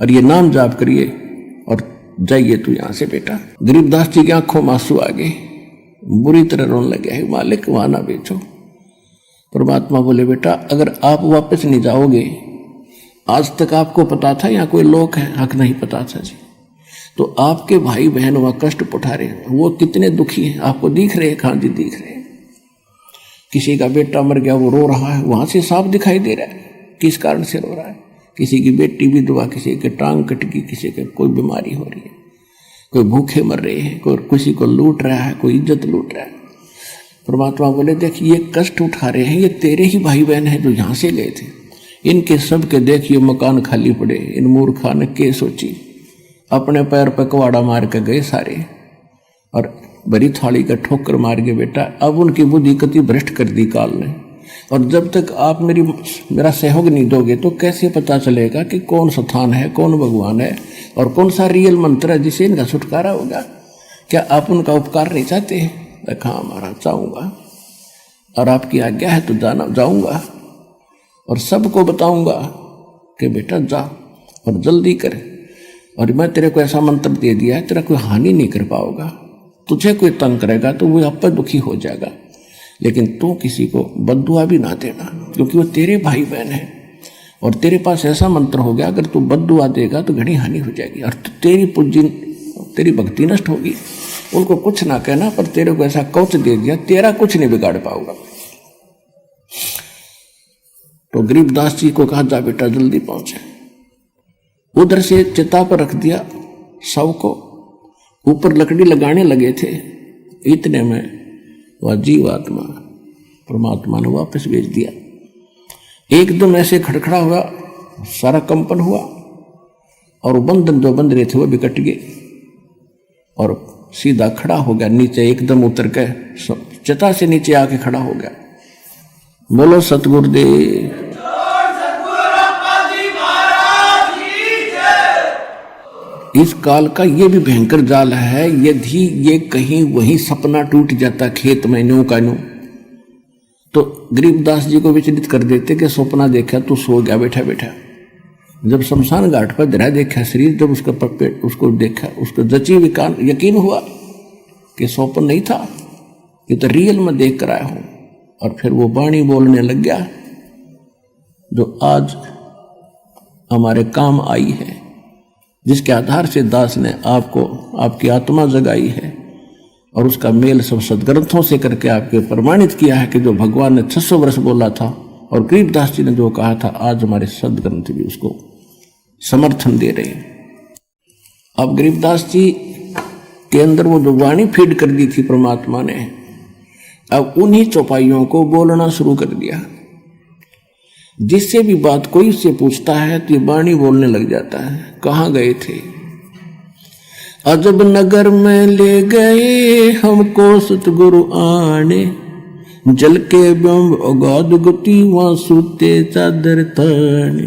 और ये नाम जाप करिए और जाइए तू यहां से बेटा। गरीबदास जी की आंखों में आंसू आ गए, बुरी तरह रोने लगे, है मालिक वहां ना बेचो। परमात्मा बोले बेटा अगर आप वापस नहीं जाओगे, आज तक आपको पता था या कोई लोक है? हक नहीं पता था जी। तो आपके भाई बहन वह कष्ट उठा रहे हैं, वो कितने दुखी हैं आपको दिख रहे हैं? हाँ जी दिख रहे हैं। किसी का बेटा मर गया, वो रो रहा है, वहां से साफ दिखाई दे रहा है किस कारण से रो रहा है। किसी की बेटी विधवा, किसी के टांग कट गई, किसी के कोई बीमारी हो रही है, कोई भूखे मर रहे हैं, कोई किसी को लूट रहा है, कोई इज्जत लूट रहा है। परमात्मा बोले देख ये कष्ट उठा रहे हैं, ये तेरे ही भाई बहन हैं जो यहां से गए थे। इनके सब के देखिए मकान खाली पड़े। इन मूर्खा ने के सोची, अपने पैर पर कवाड़ा मार के गए सारे और बड़ी थाली का ठोकर मार के बेटा। अब उनकी बुद्धि कति भ्रष्ट कर दी काल ने। और जब तक आप मेरा सहयोग नहीं दोगे तो कैसे पता चलेगा कि कौन स्थान है, कौन भगवान है और कौन सा रियल मंत्र है जिससे इनका छुटकारा होगा। क्या आप उनका उपकार नहीं चाहते? हाँ महाराज चाहूँगा, और आपकी आज्ञा है तो जाऊँगा और सबको बताऊँगा कि बेटा जा और जल्दी कर। और मैं तेरे को ऐसा मंत्र दे दिया है, तेरा कोई हानि नहीं कर पाओगा। तुझे कोई तंग करेगा तो वो आप पर दुखी हो जाएगा, लेकिन तू किसी को बद्दुआ भी ना देना, क्योंकि वो तेरे भाई बहन है। और तेरे पास ऐसा मंत्र हो गया, अगर तू बद्दुआ देगा तो घनी हानि हो जाएगी और तेरी भक्ति नष्ट होगी। उनको कुछ ना कहना, पर तेरे को ऐसा कवच दे दिया, तेरा कुछ नहीं बिगाड़ पाओगा। तो गरीबदास जी को कहा जा बेटा जल्दी पहुंचे। उधर से चिता पर रख दिया शव को, ऊपर लकड़ी लगाने लगे थे। इतने में वह जीवात्मा परमात्मा ने वापस भेज दिया। एकदम ऐसे खड़खड़ा हुआ, सारा कंपन हुआ और बंधन जो बंध रहे थे वो भी कट गए और सीधा खड़ा हो गया नीचे, एकदम उतर के चिता से नीचे आके खड़ा हो गया। बोलो सतगुरुदेव। इस काल का ये भी भयंकर जाल है। यदि ये कहीं वही सपना टूट जाता खेत में न्यू का न्यू, तो गरीबदास जी को विचलित कर देते कि सपना देखा तो सो गया बैठा बैठा। जब शमशान घाट पर धरा देखा शरीर, जब उसका पेट उसको देखा, उसको जची विकान यकीन हुआ कि स्वप्न नहीं था, ये तो रियल में देख कर आया हूं। और फिर वो वाणी बोलने लग गया जो आज हमारे काम आई है, जिसके आधार से दास ने आपको आपकी आत्मा जगाई है और उसका मेल सब सदग्रंथों से करके आपके प्रमाणित किया है कि जो भगवान ने 600 वर्ष बोला था और गरीबदास जी ने जो कहा था, आज हमारे सदग्रंथ भी उसको समर्थन दे रहे हैं। अब गरीबदास जी के अंदर वो जो वाणी फीड कर दी थी परमात्मा ने, अब उन्हीं चौपाइयों को बोलना शुरू कर दिया। जिससे भी बात कोई उससे पूछता है तो ये वाणी बोलने लग जाता है। कहाँ गए थे? अजब नगर में ले गए हमको सतगुरु आने, जल के ब्रह्म अगाध गति वहां सूते चादर ताने।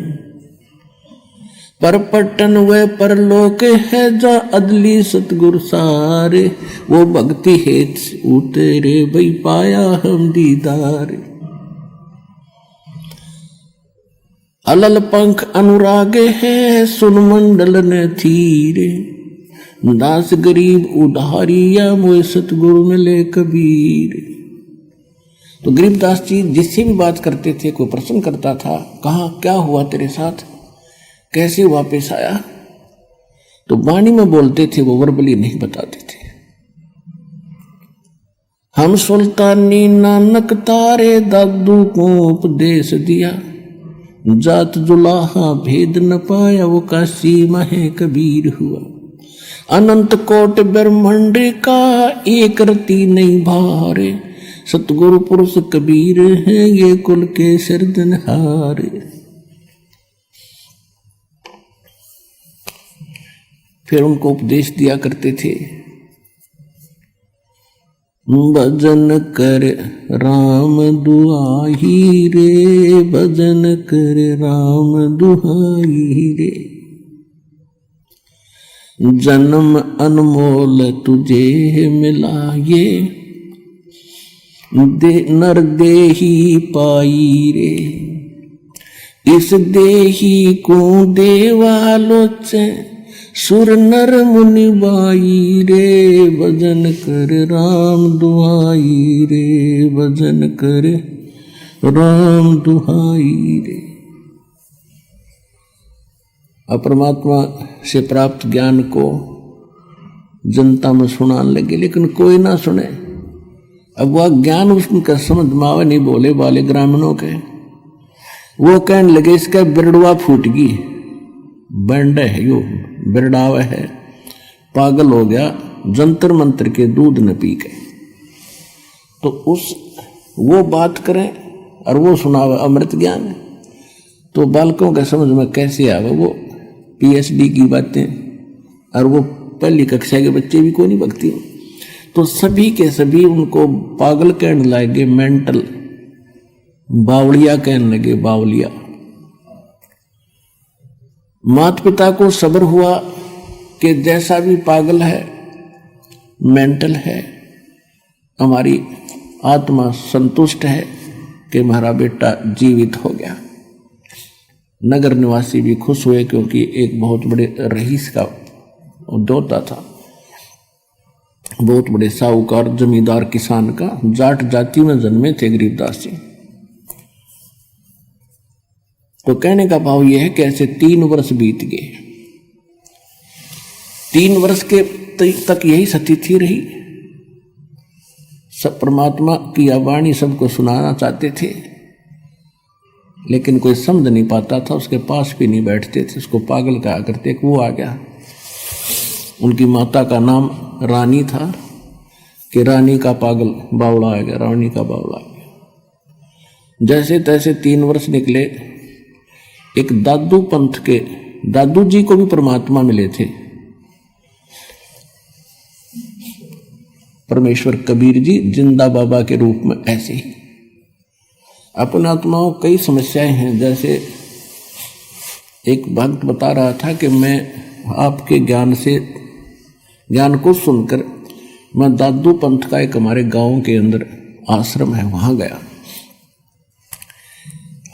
पर पटन व परलोक है जा अदली सतगुरु सारे, वो भक्ति हेत उतरे भई पाया हम दीदार। अलल पंख अनुराग है सुन मंडल न थीरे, दास गरीब उधारिया मोह सतगुरु मिले कबीर। तो गरीबदास जी जिससे भी बात करते थे, कोई प्रश्न करता था, कहा क्या हुआ तेरे साथ, कैसे वापस आया, तो वाणी में बोलते थे, वो वर्बली नहीं बताते थे। हम सुल्तानी नानक तारे दादू को उपदेश दिया, जात जुलाहा भेद न पाया वो काशी महे कबीर हुआ। अनंत कोट ब्रह्मांड का एक रति नहीं भारे, सतगुरु पुरुष कबीर है ये कुल के सिरदनहारे। फिर उनको उपदेश दिया करते थे, भजन कर राम दुहाई रे, भजन कर राम दुहाई रे। जन्म अनमोल तुझे मिला ये, नर देही पाई रे। इस देही को देवालोचे, सुर नर मुनि बाई रे। भजन कर राम दुहाई रे, भजन कर राम दुहाई रे। परमात्मा से प्राप्त ज्ञान को जनता में सुनाने लगे, लेकिन कोई ना सुने। अब वह ज्ञान उसका समझ में आवे नहीं, बोले वाले ग्रामीणों के। वो कहने लगे इसका बिरड़वा फूट गई, बैंड है यो, बिरड़ावा है, पागल हो गया, जंतर मंत्र के दूध न पी के। तो वो बात करें और वो सुनावे अमृत ज्ञान, तो बालकों के समझ में कैसे आवे? वो PhD की बातें, और वो पहली कक्षा के बच्चे भी कोई नहीं बकती। तो सभी के सभी उनको पागल कहने लगे, मेंटल, बावलिया कहने लगे, बावलिया। माता पिता को सब्र हुआ कि जैसा भी पागल है, मेंटल है, हमारी आत्मा संतुष्ट है कि हमारा बेटा जीवित हो गया। नगर निवासी भी खुश हुए, क्योंकि एक बहुत बड़े रईस का दोता था, बहुत बड़े साहूकार जमींदार किसान का, जाट जाति में जन्मे थे गरीबदास जी। तो कहने का भाव यह है कि ऐसे 3 वर्ष बीत गए। 3 वर्ष के तक यही स्थिति रही। सब परमात्मा की वाणी सबको सुनाना चाहते थे, लेकिन कोई समझ नहीं पाता था, उसके पास भी नहीं बैठते थे, उसको पागल कहा करते। वो आ गया, उनकी माता का नाम रानी था, कि रानी का पागल बावड़ा आ गया, रानी का बावड़ा आ गया। जैसे तैसे 3 वर्ष निकले। एक दादू पंथ के दादू जी को भी परमात्मा मिले थे, परमेश्वर कबीर जी जिंदा बाबा के रूप में। ऐसे ही अपने आत्माओं कई समस्याएं हैं। जैसे एक भक्त बता रहा था कि मैं आपके ज्ञान को सुनकर मैं दादू पंथ का एक हमारे गांव के अंदर आश्रम है, वहां गया।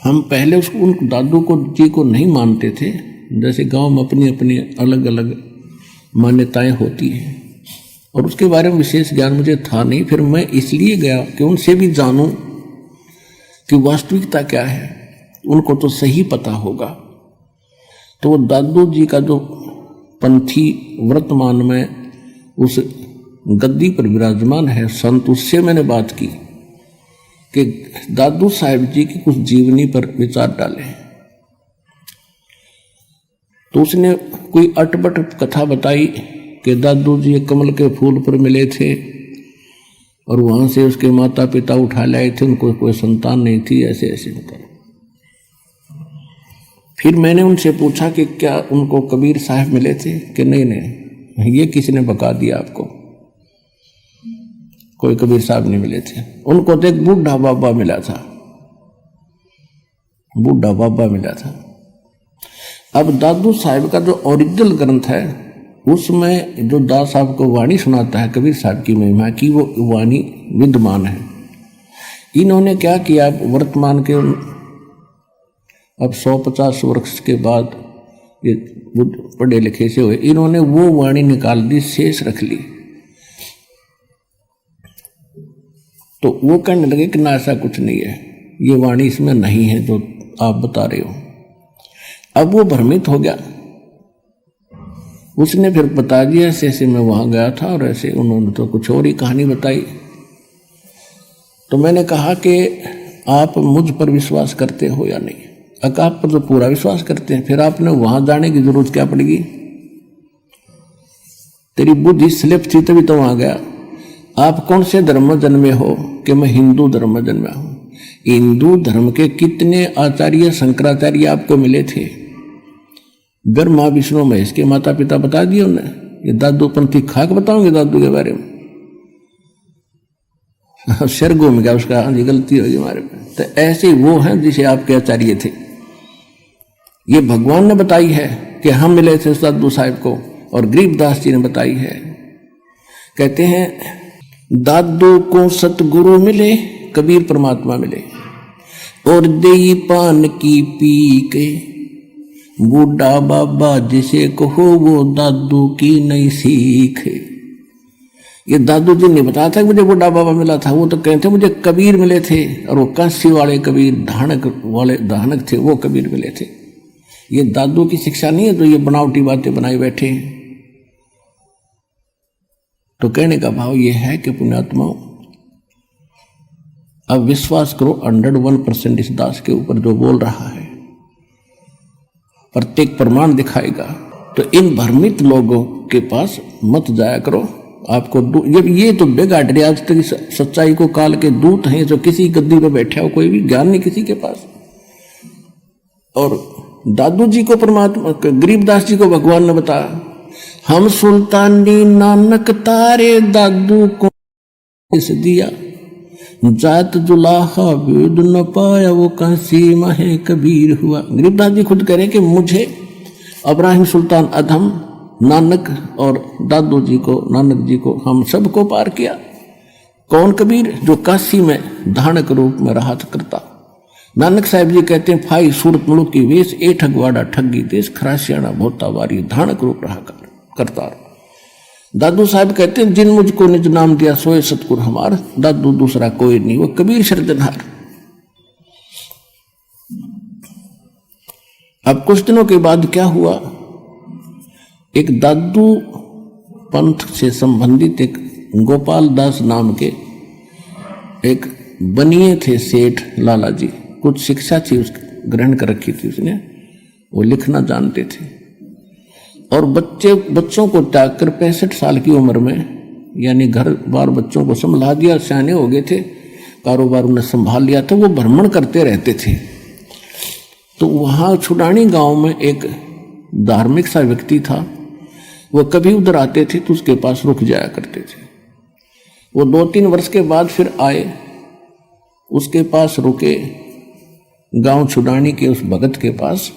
हम पहले उन दादू को जी को नहीं मानते थे। जैसे गांव में अपनी अपनी अलग अलग मान्यताएं होती हैं, और उसके बारे में विशेष ज्ञान मुझे था नहीं। फिर मैं इसलिए गया कि उनसे भी जानूं कि वास्तविकता क्या है, उनको तो सही पता होगा। तो वो दादू जी का जो पंथी वर्तमान में उस गद्दी पर विराजमान है संत, उससे मैंने बात की कि दादू साहिब जी की कुछ जीवनी पर विचार डाले। तो उसने कोई अटपट कथा बताई कि दादू जी कमल के फूल पर मिले थे, और वहां से उसके माता पिता उठा लाए थे, उनको कोई संतान नहीं थी, ऐसे ऐसे बताया। फिर मैंने उनसे पूछा कि क्या उनको कबीर साहब मिले थे? कि नहीं, ये किसी ने बता दिया आपको, कोई कबीर साहब नहीं मिले थे। उनको तो एक बूढ़ा बाबा मिला था, बूढ़ा बाबा मिला था। अब दादू साहब का जो ओरिजिनल ग्रंथ है, उसमें जो दास साहब को वाणी सुनाता है कबीर साहब की महिमा की, वो वाणी विद्यमान है। इन्होंने क्या किया, वर्तमान के अब 150 वर्ष के बाद ये पढ़े लिखे से हुए, इन्होंने वो वाणी निकाल दी, शेष रख ली। तो वो कहने लगे कि ना, ऐसा कुछ नहीं है, ये वाणी इसमें नहीं है जो आप बता रहे हो। अब वो भ्रमित हो गया। उसने फिर बता दिया ऐसे ऐसे मैं वहां गया था, और ऐसे उन्होंने तो कुछ और ही कहानी बताई। तो मैंने कहा कि आप मुझ पर विश्वास करते हो या नहीं? आप पर तो पूरा विश्वास करते हैं, फिर आपने वहां जाने की जरूरत क्या पड़ेगी? तेरी बुद्धि स्लिप थी तभी तो वहां गया। आप कौन से धर्म में जन्मे हो? कि मैं हिंदू धर्म में जन्मा हूं। हिंदू धर्म के कितने आचार्य शंकराचार्य आपको मिले थे? ब्रह्मा विष्णु महेश के माता पिता बता दिए उन्हें। ये दादू पंथी खाक बताओगे दादू के बारे में? सिर घूम गया उसका, हाँ जी गलती होगी हमारे पे। तो ऐसे वो हैं जिसे आपके आचार्य थे। ये भगवान ने बताई है कि हम मिले थे दादू साहब को, और गरीबदास जी ने बताई है। कहते हैं दादू को सतगुरु मिले, कबीर परमात्मा मिले, और देई पान की पी के बूढ़ा बाबा जिसे कहो वो दादू की नई सीख। ये दादू जी ने बताया था कि मुझे बूढ़ा बाबा मिला था, वो तो कहते मुझे कबीर मिले थे, और वो कांसी वाले कबीर, धानक वाले धानक थे, वो कबीर मिले थे। ये दादू की शिक्षा नहीं है तो ये बनावटी बातें बनाई बैठे हैं। तो कहने का भाव ये है कि पुण्यात्माओं, अब विश्वास करो 101% इस दास के ऊपर जो बोल रहा है, प्रत्येक प्रमाण दिखाएगा। तो इन भ्रमित लोगों के पास मत जाया करो। आपको जब ये तो बेगाड़ रहे आज तक सच्चाई को काल के दूत हैं, जो किसी गद्दी पे बैठा हो, कोई भी ज्ञान नहीं किसी के पास। और दादू जी को परमात्मा, गरीबदास जी को भगवान ने बताया, हम सुल्तानी नानक तारे दादू को इस दिया, जात जुलाहा वेद न पाया वो काशी महे कबीर हुआ। गरीबदास जी खुद कह रहे कि मुझे इब्राहिम सुल्तान अधम, नानक और दादू जी को, नानक जी को, हम सबको पार किया। कौन कबीर? जो काशी में धानक रूप में रहा करता। नानक साहब जी कहते हैं, फाई सूरत मुल्क की वेश, ए ठगवाड़ा ठगी देश, खरासियाना भोता वारी, धानक रूप रहा करता। दादू साहब कहते हैं, जिन मुझको निज नाम दिया सोए सतगुर हमार, दादू दूसरा कोई नहीं, वो कबीर शरदनहार। अब कुछ दिनों के बाद क्या हुआ, एक दादू पंथ से संबंधित एक गोपाल दास नाम के एक बनिए थे सेठ लाला जी, कुछ शिक्षा थी उस ग्रहण कर रखी थी उसने, वो लिखना जानते थे। और बच्चों को त्याग कर 65 साल की उम्र में, यानी घर बार बच्चों को संभाल दिया, सियाने हो गए थे, कारोबार उन्हें संभाल लिया था, वो भ्रमण करते रहते थे। तो वहाँ छुडानी गांव में एक धार्मिक सा व्यक्ति था, वो कभी उधर आते थे तो उसके पास रुक जाया करते थे। वो 2-3 वर्ष के बाद फिर आए, उसके पास रुके, गांव छुडानी के उस भगत के पास।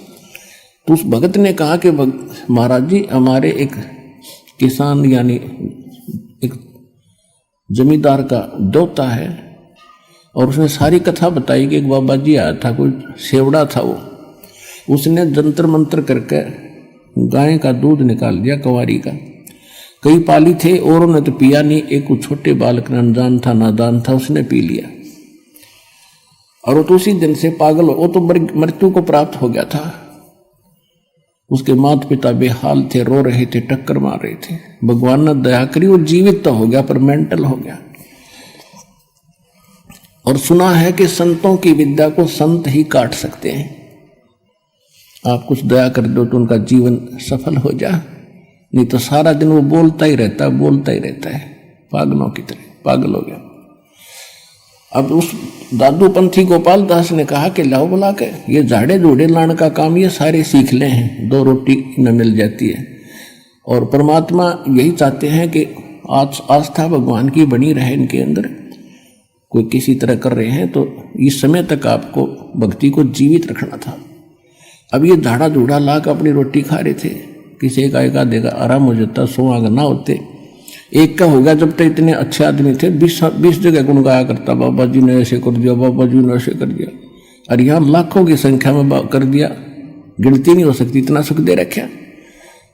तो उस भगत ने कहा कि महाराज जी, हमारे एक किसान यानी एक जमींदार का दोता है, और उसने सारी कथा बताई कि एक बाबा जी आया था, कोई सेवड़ा था वो, उसने जंतर मंत्र करके गाय का दूध निकाल दिया, कंवारी का। कई पाली थे और उन्होंने तो पिया नहीं, एक छोटे बालक अनजान था, नादान था, उसने पी लिया, और वो तो उसी दिन से पागल हो, वो तो मृत्यु को प्राप्त हो गया था। उसके माता पिता बेहाल थे, रो रहे थे, टक्कर मार रहे थे। भगवान ने दया करी, वो जीवित तो हो गया पर मेंटल हो गया। और सुना है कि संतों की विद्या को संत ही काट सकते हैं। आप कुछ दया कर दो तो उनका जीवन सफल हो जा, नहीं तो सारा दिन वो बोलता ही रहता है, पागलों की तरह पागल हो गया। अब उस दादू पंथी गोपाल दास ने कहा कि लाओ बुला के, ये झाड़े झूड़े लाने का काम ये सारे सीख ले हैं, 2 रोटी न मिल जाती है। और परमात्मा यही चाहते हैं कि आस्था भगवान की बनी रहे इनके अंदर। कोई किसी तरह कर रहे हैं तो इस समय तक आपको भक्ति को जीवित रखना था। अब ये झाड़ा झूड़ा ला कर अपनी रोटी खा रहे थे, किसी का देगा आराम हो जाता, 100 आगे ना होते, एक का हो गया। जब तक इतने अच्छे आदमी थे, 20 जगह गुण गाया करता, बाबा जी ने ऐसे कर दिया, बाबा जी ने ऐसे कर दिया। और यहाँ लाखों की संख्या में कर दिया, गिनती नहीं हो सकती, इतना सुख दे रखा,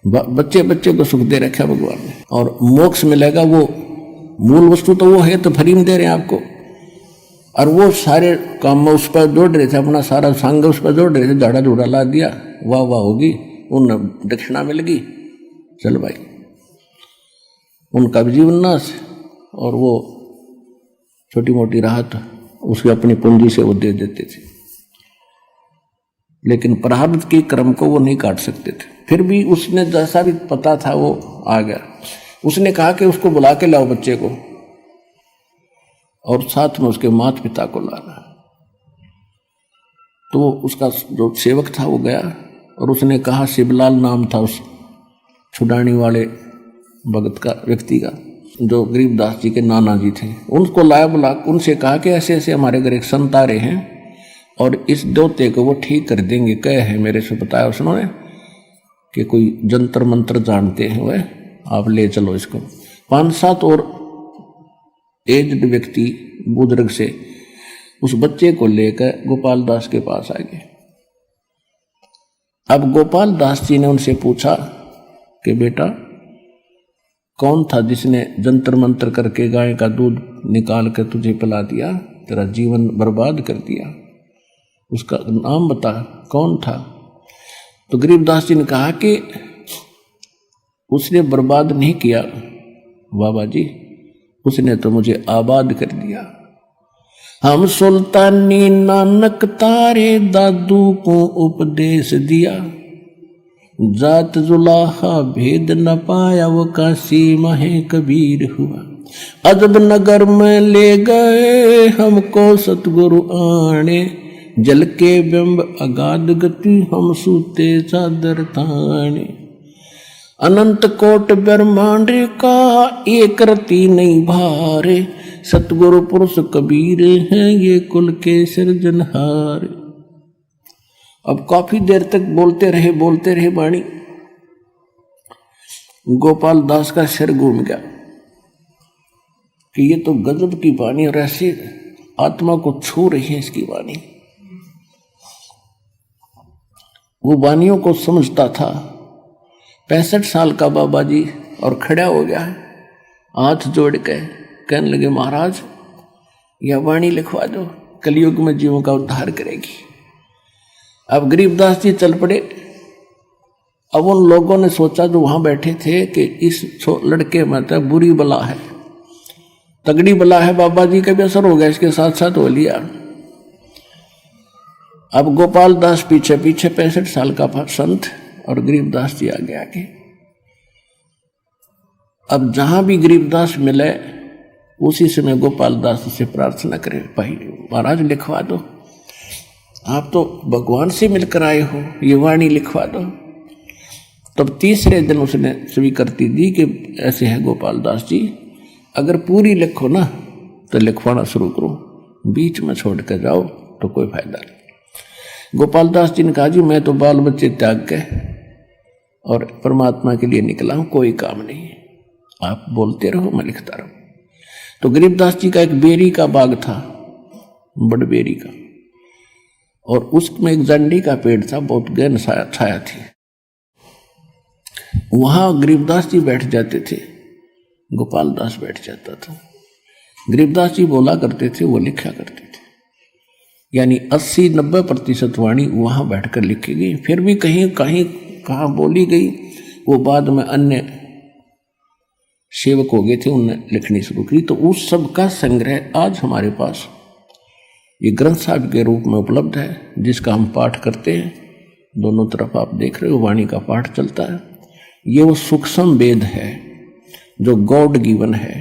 बच्चे को सुख दे रखा भगवान ने। और मोक्ष मिलेगा, वो मूल वस्तु तो वो है, तो फ्री में दे रहे हैं आपको। और वो सारे काम में उस पर जोड़ रहे थे, अपना सारा संग उस पर जोड़ रहे थे, झाड़ा झूड़ा ला दिया, वाह वाह होगी, उन दक्षिणा मिल गई, चल भाई, उनका भी जीवन नाश, और वो छोटी मोटी राहत उसकी अपनी पूंजी से वो दे देते थे। लेकिन प्रारब्ध के क्रम को वो नहीं काट सकते थे। फिर भी उसने जैसा भी पता था वो आ गया। उसने कहा कि उसको बुला के लाओ बच्चे को, और साथ में उसके माता पिता को लाना। तो उसका जो सेवक था वो गया, और उसने कहा, शिवलाल नाम था उस छुडानी वाले भगत का, व्यक्ति का, जो गरीबदास जी के नाना जी थे। उनको लाया, बुला, उनसे कहा कि ऐसे ऐसे हमारे घर एक संत आ रहे हैं, और इस दोते को वो ठीक कर देंगे। कहे है मेरे से बताया उसने कि कोई जंतर मंत्र जानते हैं, वह आप ले चलो इसको। 5-7 और एज्ड व्यक्ति बुजुर्ग से उस बच्चे को लेकर गोपाल दास के पास आ गए। अब गोपाल दास जी ने उनसे पूछा कि बेटा, कौन था जिसने जंतर मंत्र करके गाय का दूध निकाल कर तुझे पिला दिया, तेरा जीवन बर्बाद कर दिया, उसका नाम बता, कौन था? तो गरीबदास जी ने कहा कि उसने बर्बाद नहीं किया बाबा जी, उसने तो मुझे आबाद कर दिया। हम सुल्तानी नानक तारे दादू को उपदेश दिया, जात जुलाहा भेद न पाया वो काशी माहे कबीर हुआ। अजब नगर में ले गए हमको सतगुरु आने, जल के बिंब अगाध गति हम सूते चादर ताने। अनंत कोट ब्रह्मांड का एक रति नहीं भारे, सतगुरु पुरुष कबीर हैं ये कुल के सृजनहार। अब काफी देर तक बोलते रहे वाणी। गोपाल दास का सिर घूम गया कि ये तो गजब की वाणी और ऐसी आत्मा को छू रही है इसकी वाणी। वो वाणियों को समझता था। 65 साल का बाबा जी और खड़ा हो गया है, हाथ जोड़ के कहने लगे महाराज यह वाणी लिखवा दो, कलयुग में जीवों का उद्धार करेगी। अब गरीबदास जी चल पड़े। अब उन लोगों ने सोचा जो वहां बैठे थे कि इस लड़के में तो बुरी बला है, तगड़ी बला है, बाबा जी का भी असर हो गया, इसके साथ साथ हो लिया। अब गोपाल दास पीछे पीछे 65 साल का संत और गरीबदास जी आगे आगे। अब जहां भी गरीबदास मिले उसी समय गोपाल दास से प्रार्थना करे, भाई महाराज लिखवा दो, आप तो भगवान से मिलकर आए हो, ये वाणी लिखवा दो। तब तीसरे दिन उसने स्वीकृति दी कि ऐसे है गोपाल दास जी, अगर पूरी लिखो ना तो लिखवाना शुरू करो, बीच में छोड़ कर जाओ तो कोई फायदा नहीं। गोपाल दास जी ने कहा जी मैं तो बाल बच्चे त्याग के और परमात्मा के लिए निकला हूं, कोई काम नहीं है, आप बोलते रहो मैं लिखता रहूं। तो गरीबदास जी का एक बेरी का बाग था, बड़ बेरी का, और उसमें एक जंडी का पेड़ था, बहुत गहन छाया थी। वहां गरीबदास जी बैठ जाते थे, गोपाल दास बैठ जाता था। गरीबदास जी बोला करते थे, वो लिखा करते थे, यानी 80-90% वाणी वहां बैठकर लिखी गई। फिर भी कहीं कहीं कहाँ बोली गई वो बाद में अन्य सेवक हो गए थे, उनने लिखनी शुरू की। तो उस सब का संग्रह आज हमारे पास ये ग्रंथ साहिब के रूप में उपलब्ध है, जिसका हम पाठ करते हैं। दोनों तरफ आप देख रहे हो वाणी का पाठ चलता है। ये वो सूक्ष्म वेद है जो गॉड गिवन है,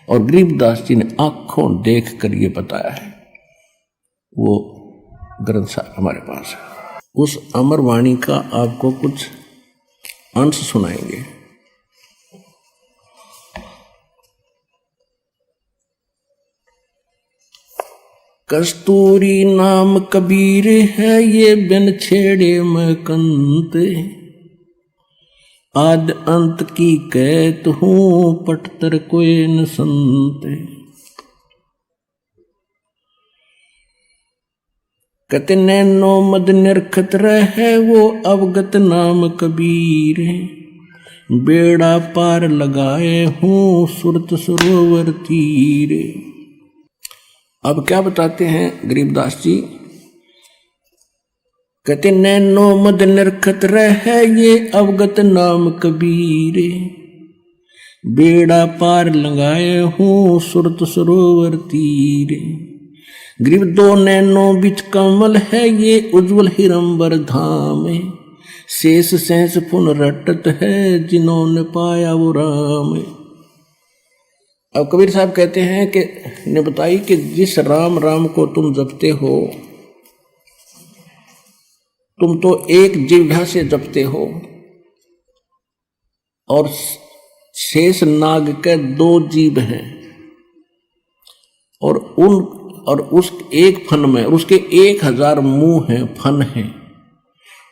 और गरीबदास जी ने आंखों देख कर ये बताया है, वो ग्रंथ साहिब हमारे पास है। उस अमर वाणी का आपको कुछ अंश सुनाएंगे। कस्तूरी नाम कबीर है ये बिन छेड़े मैं कंत, आद अंत की कहत हूँ पटतर कोई न संत। कत नैनो मद निरखत रहे वो अवगत नाम कबीर, बेड़ा पार लगाए हूँ सुरत सरोवर तीर। अब क्या बताते हैं गरीबदास जी, कहते नैनो मद निरखत रहे ये अवगत नाम कबीर, बेड़ा पार लगाए हूँ सुरत सरोवर तीर। गरीब दो नैनो बिच कमल है ये उज्जवल हिरंबर धाम, शेष सहस पुन रटत है जिन्होंने पाया वो राम। अब कबीर साहब कहते हैं कि ने बताई कि जिस राम राम को तुम जपते हो, तुम तो एक जिह्वा से जपते हो, और शेष नाग के 2 जीभ हैं, और उस एक फन में उसके 1000 मुंह हैं, फन हैं।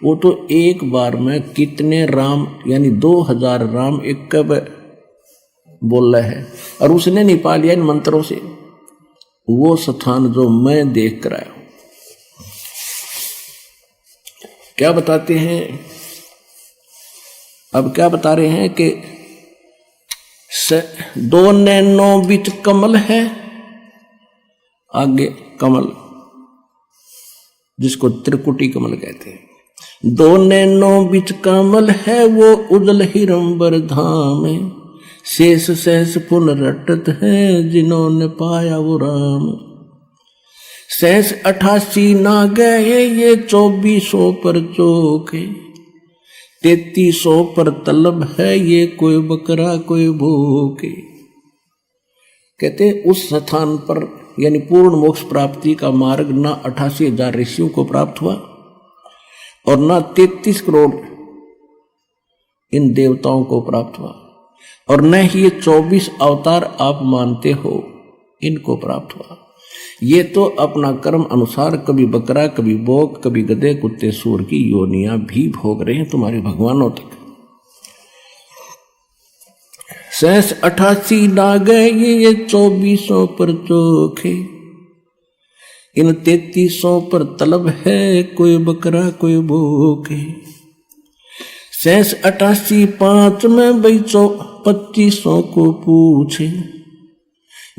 वो तो एक बार में कितने राम यानी 2000 राम एक कब बोल रहे हैं, और उसने नहीं पा लिया इन मंत्रों से वो स्थान जो मैं देख कर आया हूं। क्या बताते हैं, अब क्या बता रहे हैं कि 2 नैनो बीच कमल है, आगे कमल जिसको त्रिकुटी कमल कहते हैं, दो नैनों बिच कमल है वो उजल हिरंबर धाम, शेष सहस पुन रटत है जिन्होंने पाया वो राम। सहस 88 ना गए ये 2400 पर चोखे, 3300 पर तलब है ये कोई बकरा कोई भूखे। कहते उस स्थान पर यानी पूर्ण मोक्ष प्राप्ति का मार्ग ना 88,000 ऋषियों को प्राप्त हुआ और ना 33 करोड़ इन देवताओं को प्राप्त हुआ, और न ही ये 24 अवतार आप मानते हो इनको प्राप्त हुआ। ये तो अपना कर्म अनुसार कभी बकरा कभी बोक कभी गधे कुत्ते सूर की योनियां भी भोग रहे हैं तुम्हारे भगवानों तक। सहस 88 ना गए ये 2400 पर चोखे, इन 3300 पर तलब है कोई बकरा कोई भूखे। सहस 88 5 में भाई 2500 को पूछे,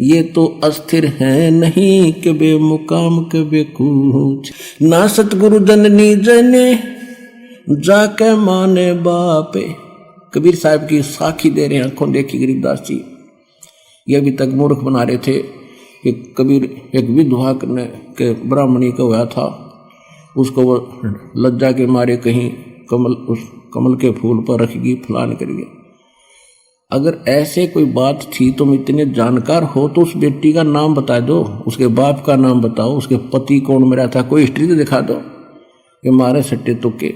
ये तो अस्थिर है नहीं के बेमुकाम के बेकूच। ना सतगुरु जननी जने जाके माने बापे। कबीर साहब की साखी दे रहे हैं, आंखों देखी गरीबदास जी। ये अभी तक मूर्ख बना रहे थे कि कबीर एक विधवा के ब्राह्मणी का हुआ था, उसको वो लज्जा के मारे कहीं उस कमल के फूल पर रखेगी फलान करिए। अगर ऐसे कोई बात थी तुम इतने जानकार हो तो उस बेटी का नाम बता दो, उसके बाप का नाम बताओ, उसके पति कौन मरा था, कोई हिस्ट्री तो दिखा दो। ये मारे सट्टे तुक्के।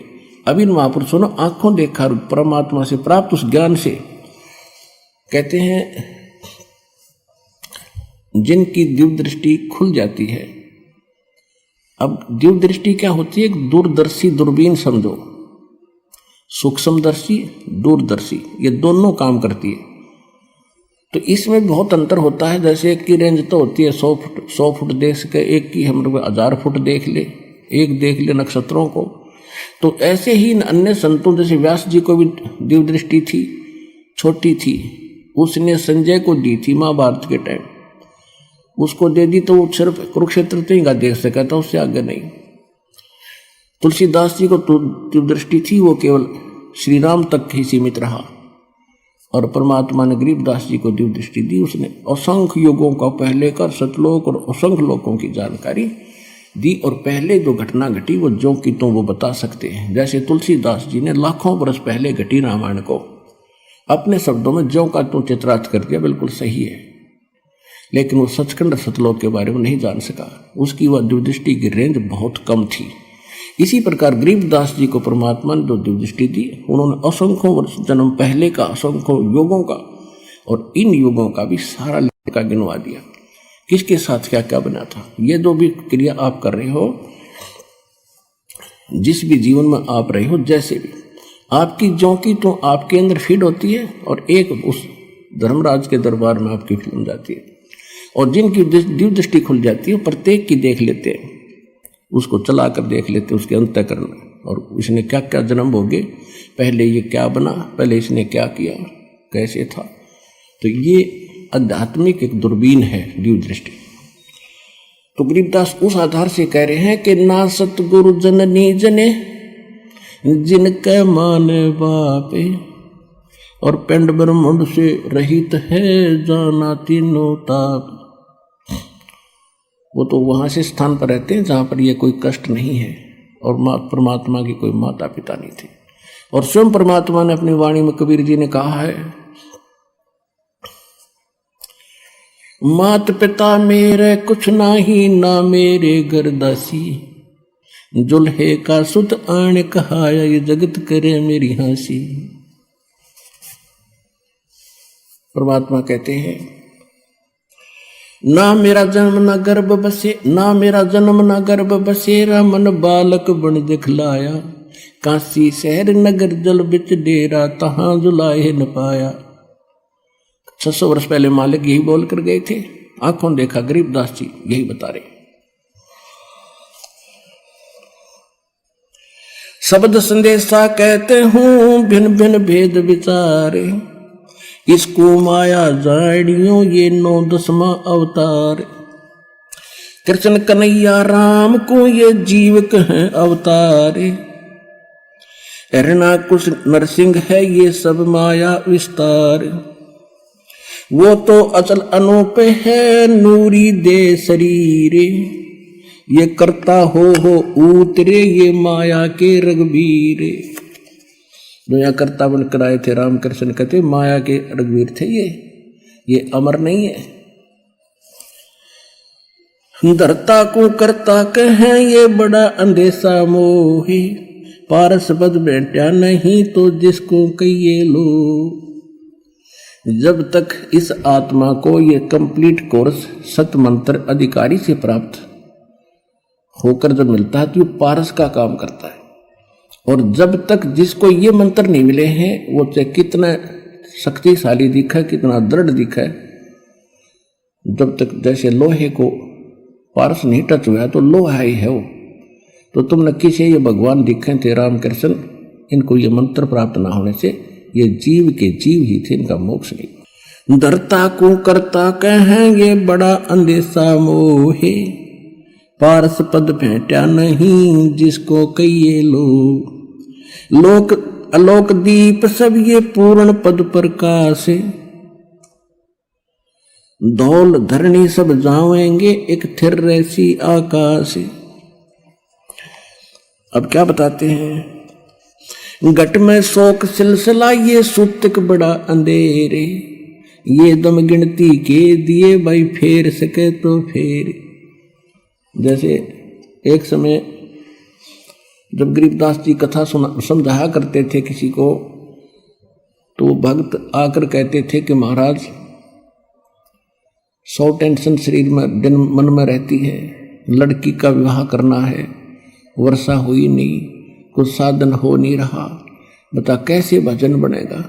अभी महापुरुषों ने आंखों देखा परमात्मा से प्राप्त उस ज्ञान से। कहते हैं जिनकी दिव्य दृष्टि खुल जाती है। अब दिव्य दृष्टि क्या होती है? एक दूरदर्शी दूरबीन समझो, सूक्ष्मदर्शी दूरदर्शी, ये दोनों काम करती है। तो इसमें बहुत अंतर होता है। जैसे एक की रेंज तो होती है 100 फुट देख सके, एक की हम 1000 फुट देख ले, एक देख ले नक्षत्रों को। तो ऐसे ही अन्य संतों जैसे व्यास जी को भी दिव्य दृष्टि थी, छोटी थी, उसने संजय को दी थी महाभारत के टाइम, उसको दे दी तो वो सिर्फ कुरुक्षेत्र तक ही देख सका था, उससे आगे नहीं। तुलसीदास जी को दिव्य दृष्टि थी, वो केवल श्री राम तक ही सीमित रहा, और परमात्मा ने गरीबदास जी को दिव्य दृष्टि दी। उसने असंख्य युगों का पहले का सतलोक और असंख्य लोकों की जानकारी दी, और पहले जो घटना घटी वो जो की तो वो बता सकते हैं। जैसे तुलसीदास जी ने लाखों वर्ष पहले घटी रामायण को अपने शब्दों में ज्यों का त्यों चित्रार्थ कर दिया, बिल्कुल सही है। लेकिन वो सचखंड सतलोक के बारे में नहीं जान सका, उसकी वह दिव्य दृष्टि की रेंज बहुत कम थी। इसी प्रकार गरीबदास जी को परमात्मा ने जो दिव्य दृष्टि दी, उन्होंने असंख्यों वर्ष जन्म पहले का, असंख्यों युगों का, और इन युगों का भी सारा लेखा गिनवा दिया, किसके साथ क्या क्या बना था। ये जो भी क्रिया आप कर रहे हो, जिस भी जीवन में आप रहे हो, जैसे भी आपकी ज्यों की तो आपके अंदर फीड होती है, और एक उस धर्मराज के दरबार में आपकी फिल्म जाती है। और जिनकी दिव्य दृष्टि खुल जाती है, प्रत्येक की देख लेते हैं, उसको चला कर देख लेते, उसके अंतःकरण में, और इसने क्या क्या जन्म भोगे, पहले ये क्या बना, पहले इसने क्या किया, कैसे था। तो ये आध्यात्मिक एक दूरबीन है दिव्य दृष्टि। तो गरीबदास उस आधार से कह रहे हैं कि ना सतगुरु जननी जने जिनके माने बापे, और पिंड ब्रह्मांड से रहित है जाना तीनों ताप। वो तो वहां से स्थान पर रहते हैं जहां पर ये कोई कष्ट नहीं है, और परमात्मा की कोई माता पिता नहीं थे। और स्वयं परमात्मा ने अपनी वाणी में, कबीर जी ने कहा है, मात पिता मेरे कुछ नाही, ना मेरे घर दासी, जुल्हे का सुत आण कहाया, ये जगत करे मेरी हंसी। परमात्मा कहते हैं, ना मेरा जन्म ना गर्भ बसे, ना मेरा जन्म ना गर्भ बसेरा, मन बालक बन दिखलाया, काशी शहर नगर जल बिच डेरा, तहां जुलाए न पाया। 600 वर्ष पहले मालिक यही बोल कर गए थे, आंखों देखा गरीबदास जी यही बता रहे। शब्द संदेशा कहते हूं भिन्न भिन्न भेद विचारे, इसको माया जाड़ियों ये 9-10वां अवतार, कृष्ण कन्हैया राम को ये जीव कहें अवतारे, हिरणाकुश नरसिंह है ये सब माया विस्तार, वो तो अचल अनूप है नूरी दे शरीर, ये करता हो उतरे ये माया के रघुवीर। जो यहाँ करता बनकर आए थे रामकृष्ण कहते माया के रघुवीर थे ये अमर नहीं है। धरता को करता कहें ये बड़ा अंधेसा मोही, पारस पद बैठा नहीं तो जिसको कहिए लो। जब तक इस आत्मा को ये कंप्लीट कोर्स सत मंत्र अधिकारी से प्राप्त होकर जब मिलता है तो ये पारस का काम करता है। और जब तक जिसको ये मंत्र नहीं मिले हैं वो चाहे कितना शक्तिशाली दिखा है, कितना दृढ़ दिखा है, जब तक जैसे लोहे को पारस नहीं टच हुआ तो लोहा ही है वो। तो तुम न किसी ये भगवान दिखे थे रामकृष्ण, इनको ये मंत्र प्राप्त ना होने से ये जीव के जीव ही थे, इनका मोक्ष नहीं। धरता को करता कहेंगे बड़ा अंधेसा मोहे, पारस पद भेंटा नहीं जिसको कहिए लो। लोक अलोक दीप सब ये पूर्ण पद प्रकाश, धौल धरणी सब जावेंगे एक थिर रैसी आकाश। अब क्या बताते हैं, घट में शोक सिलसिला ये सुतक बड़ा अंधेरे, ये दम गिनती के दिए भाई फेर सके तो फेर। जैसे एक समय जब गरीबदास जी कथा समझाया करते थे किसी को, तो भक्त आकर कहते थे कि महाराज 100 टेंशन शरीर में दिन मन में रहती है, लड़की का विवाह करना है, वर्षा हुई नहीं, कुछ साधन हो नहीं रहा, बता कैसे भजन बनेगा।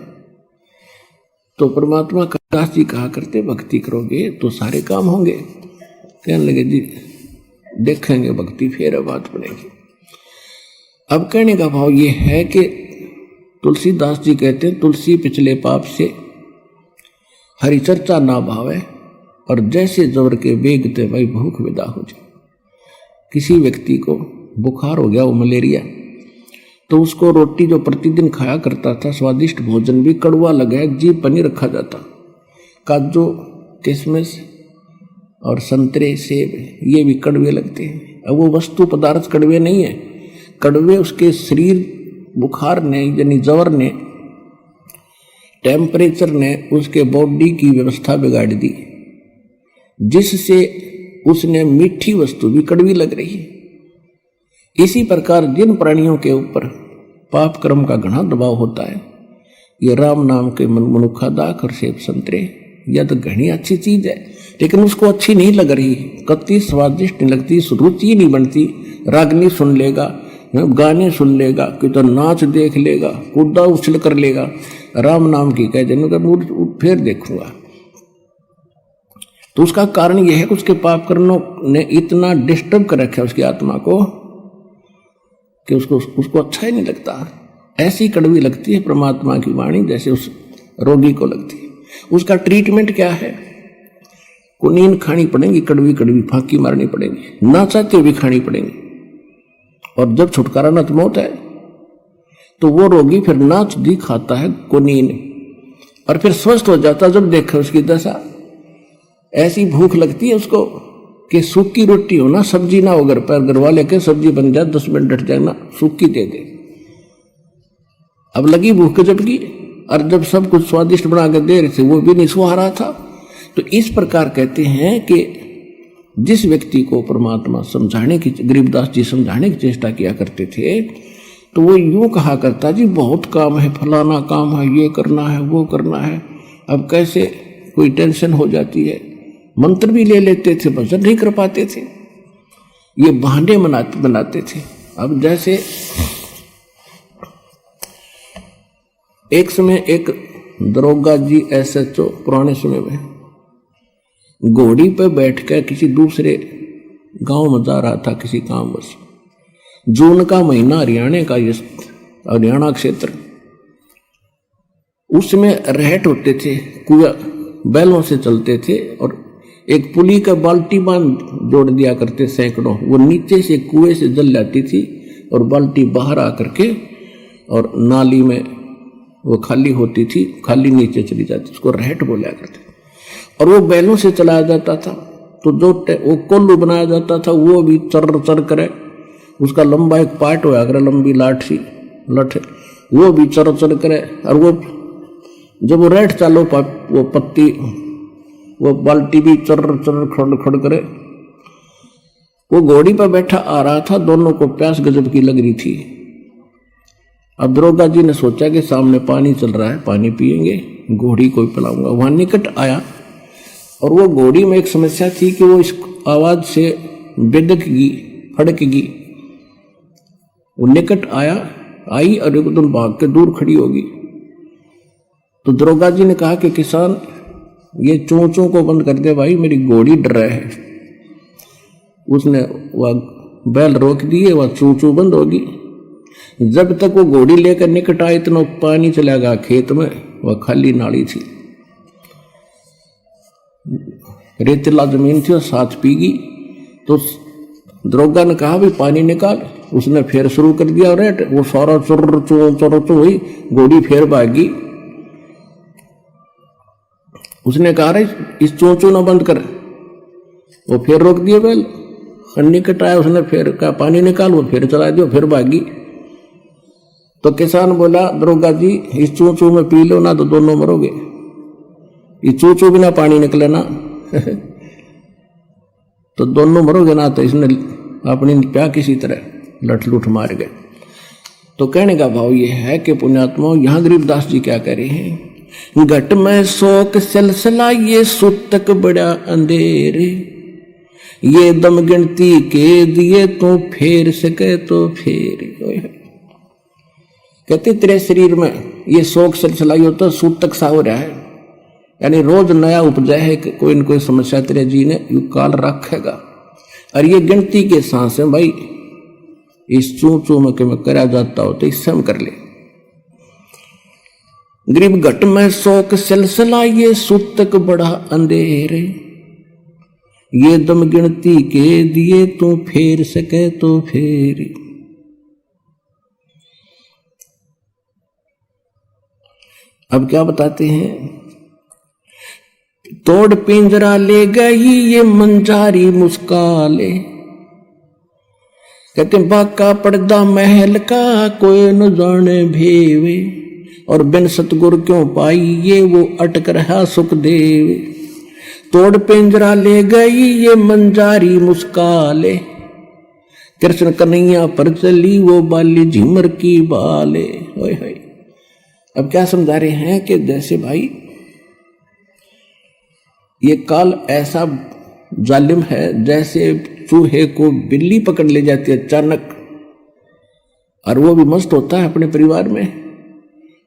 तो परमात्मा दास जी कहा करते भक्ति करोगे तो सारे काम होंगे। कहने लगे जी देखेंगे भक्ति फिर बात बनेगी। अब कहने का भाव ये है कि तुलसीदास जी कहते हैं तुलसी पिछले पाप से हरि चर्चा ना भावे, और जैसे जबर के बेगते भाई भूख विदा हो जाए। किसी व्यक्ति को बुखार हो गया, वो मलेरिया, तो उसको रोटी जो प्रतिदिन खाया करता था, स्वादिष्ट भोजन भी कड़वा लगा, जीभ पर नहीं रखा जाता। काजू किशमिश और संतरे सेब ये भी कड़वे लगते हैं। अब वो वस्तु पदार्थ कड़वे नहीं है, कड़वे उसके शरीर बुखार ने यानी जवर ने टेम्परेचर ने उसके बॉडी की व्यवस्था बिगाड़ दी, जिससे उसने मीठी वस्तु भी कड़वी लग रही है। इसी प्रकार जिन प्राणियों के ऊपर पाप कर्म का घना दबाव होता है, ये राम नाम के मनुखा दाख और सेब संतरे, यह तो घनी अच्छी चीज है, लेकिन उसको अच्छी नहीं लग रही, कति स्वादिष्ट नहीं लगती, रुचि नहीं बनती। रागनी सुन लेगा, गाने सुन लेगा, कि तो नाच देख लेगा, कूदा उछल कर लेगा, राम नाम की कह देने फिर देखूंगा। तो उसका कारण यह है कि उसके पाप कर्मों ने इतना डिस्टर्ब कर रखा है उसकी आत्मा को कि उसको अच्छा ही नहीं लगता। ऐसी कड़वी लगती है परमात्मा की वाणी जैसे उस रोगी को लगती है। उसका ट्रीटमेंट क्या है, कुनीन खानी पड़ेगी, कड़वी कड़वी फांकी मारनी पड़ेगी, ना चाहते भी खानी पड़ेगी। और जब छुटकारा न तो मौत है, तो वो रोगी फिर नाच दी खाता है कुनीन, और फिर स्वस्थ हो जाता जब देखा उसकी दशा। ऐसी भूख लगती है उसको कि सूखी रोटी हो ना, सब्जी ना हो घर पर, घर वाले के सब्जी बन जाए 10 मिनट डट जाए ना, सूखी दे दे। अब लगी भूख जबकि, और जब सब कुछ स्वादिष्ट बना के दे रहे थे वो भी नहीं सुहा रहा था। तो इस प्रकार कहते हैं कि जिस व्यक्ति को परमात्मा समझाने की, गरीबदास जी समझाने की चेष्टा किया करते थे, तो वो यूं कहा करता जी बहुत काम है, फलाना काम है, ये करना है, वो करना है। अब कैसे कोई टेंशन हो जाती है, मंत्र भी ले लेते थे, भजन नहीं कर पाते थे, ये बहाने बनाते थे। अब जैसे एक समय एक दरोगा जी SHO पुराने समय में घोड़ी पर बैठकर किसी दूसरे गांव में जा रहा था किसी कामवश। जून का महीना, हरियाणा क्षेत्र, उसमें रहट होते थे, कुआं बैलों से चलते थे, और एक पुली का बाल्टी बांध जोड़ दिया करते सैकड़ों, वो नीचे से कुएं से जल जाती थी और बाल्टी बाहर आकर के और नाली में वो खाली होती थी, खाली नीचे चली जाती, उसको रहट बोला करते। और वो बैलों से चलाया जाता था, तो जो वो कोल्लू बनाया जाता था वो भी चर चर करे, उसका लंबा एक पार्ट होया करे, लंबी लाठी लठ, वो भी चर चर करे। और वो जब वो रहट चालो वो पत्ती वो बाल्टी भी चर चर खड़ खड़ करे। वो घोड़ी पर बैठा आ रहा था, दोनों को प्यास गजब की लग रही थी। अब दरोगा जी ने सोचा कि सामने पानी चल रहा है, पानी पिएंगे, घोड़ी को पिलाऊंगा। वहां निकट आया और वो घोड़ी में एक समस्या थी कि वो इस आवाज से बेदकगी फड़कगी। वो निकट आई और एकदम भाग के दूर खड़ी होगी। तो दरोगा जी ने कहा कि किसान ये चोंचों को बंद कर दे भाई, मेरी घोड़ी डर रहा है। उसने वह बैल रोक दिए, वह चूचू बंद होगी। जब तक वो घोड़ी लेकर निकट आए इतना पानी चला गया खेत में, वह खाली नाली थी, रेतीला जमीन थी और साथ पीगी। तो दरोगा ने कहा भी पानी निकाल, उसने फिर शुरू कर दिया रेट, वो सारा चुर चुर चुर हुई, घोड़ी फिर भागी। उसने कहा रे इस चोंचो ना बंद कर, वो फिर रोक दिए बैल। निकट आया, उसने फिर कहा पानी निकाल, वो फिर चला दिया, फिर भागी। तो किसान बोला दरोगा जी इस चोंचो में पी लो ना तो दोनों मरोगे, इस चोंचो बिना पानी निकले ना तो दोनों मरोगे ना। तो इसने अपनी प्या किसी तरह लठ लुठ मार गए। तो कहने का भाव ये है कि पुण्यात्मा यहाँ गरीबदास जी क्या कह रहे हैं, घट में शोक सलसला ये सुतक बड़ा अंधेरे, ये दम गिनती के दिए तो फेर सके तो फेर। कहते तेरे शरीर में ये शोक सलसलाई होता, सूतक सा हो रहा है, यानी रोज नया उपजा है कि कोई न कोई समस्या तेरे जी ने यू काल रखेगा। और ये गिनती के सांस है भाई, इस चू चू में कि मैं करा जाता हो तो इससे हम कर ले। गरीब घट में शोक सिलसिला ये सूतक बड़ा अंधेरे, ये दम गिनती के दिए तू फेर सके तो फेर। अब क्या बताते हैं, तोड़ पिंजरा ले गई ये मंजारी मुस्काले, कहते बाका पर्दा महल का कोई न जाने भेवे, और बिन सतगुर क्यों पाई ये वो अटक रहा सुखदेव। तोड़ पिंजरा ले गई ये मंजारी मुस्काले, कृष्ण कन्हैया पर चली वो बाली झिमर की बाले। होय होय। अब क्या समझा रहे हैं कि जैसे भाई ये काल ऐसा जालिम है, जैसे चूहे को बिल्ली पकड़ ले जाती है अचानक, और वो भी मस्त होता है अपने परिवार में,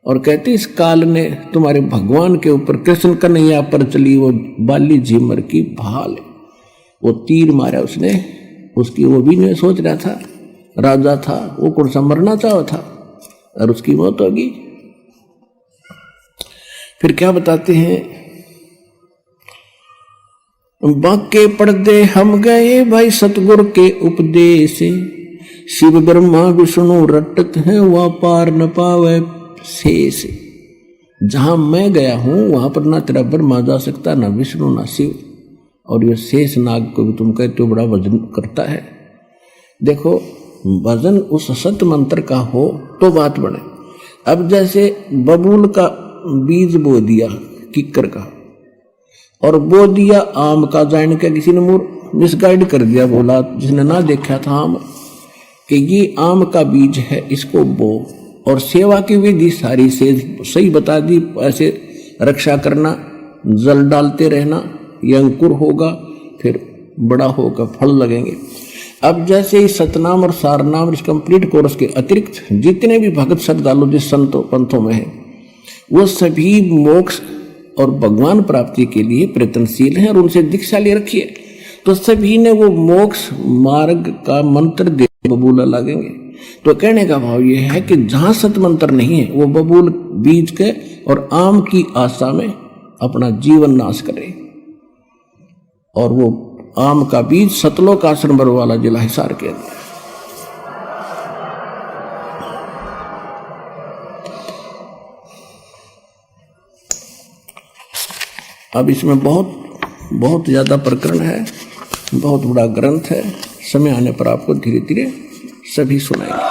और कहते इस काल ने तुम्हारे भगवान के ऊपर कृष्ण कन्हैया पर चली वो बाली झिमर की भाल। वो तीर मारा उसने, उसकी वो भी नहीं सोच रहा था, राजा था वो, कौन सा मरना चाहा था, और उसकी मौत होगी। फिर क्या बताते हैं, बाके पर्दे हम गए भाई सतगुर के उपदेश, शिव ब्रह्मा विष्णु रटत हैं वह पार न पावे शेष। जहां मैं गया हूं वहां पर ना तेरा ब्रह्मा जा सकता, ना विष्णु ना शिव, और ये शेष नाग को भी तुम कहते हो बड़ा वजन करता है। देखो वजन उस सत मंत्र का हो तो बात बने। अब जैसे बबूल का बीज बो दिया किक्कर का, और बो दिया आम का, जान के किसी ने मिसगाइड कर दिया, बोला जिसने ना देखा था आम कि ये आम का बीज है, इसको बो, और सेवा की विधि सारी से सही बता दी, ऐसे रक्षा करना, जल डालते रहना, ये अंकुर होगा फिर बड़ा होगा, फल लगेंगे। अब जैसे ही सतनाम और सारनाम इस कंप्लीट कोर्स के अतिरिक्त जितने भी भगत श्रद्धालु जिस संतों पंथों में हैं, वो सभी मोक्ष और भगवान प्राप्ति के लिए प्रयत्नशील हैं और उनसे दीक्षा ले रखिए, तो सभी ने वो मोक्ष मार्ग का मंत्र दे बबूला लगेंगे। तो कहने का भाव ये है कि जहां सत मंत्र नहीं है वो बबूल बीज के और आम की आशा में अपना जीवन नाश करे। और वो आम का बीज सतलोक आश्रम बरवाला जिला हिसार के अंदर। अब इसमें बहुत बहुत ज़्यादा प्रकरण है, बहुत बड़ा ग्रंथ है। समय आने पर आपको धीरे धीरे सभी सुनाएंगे।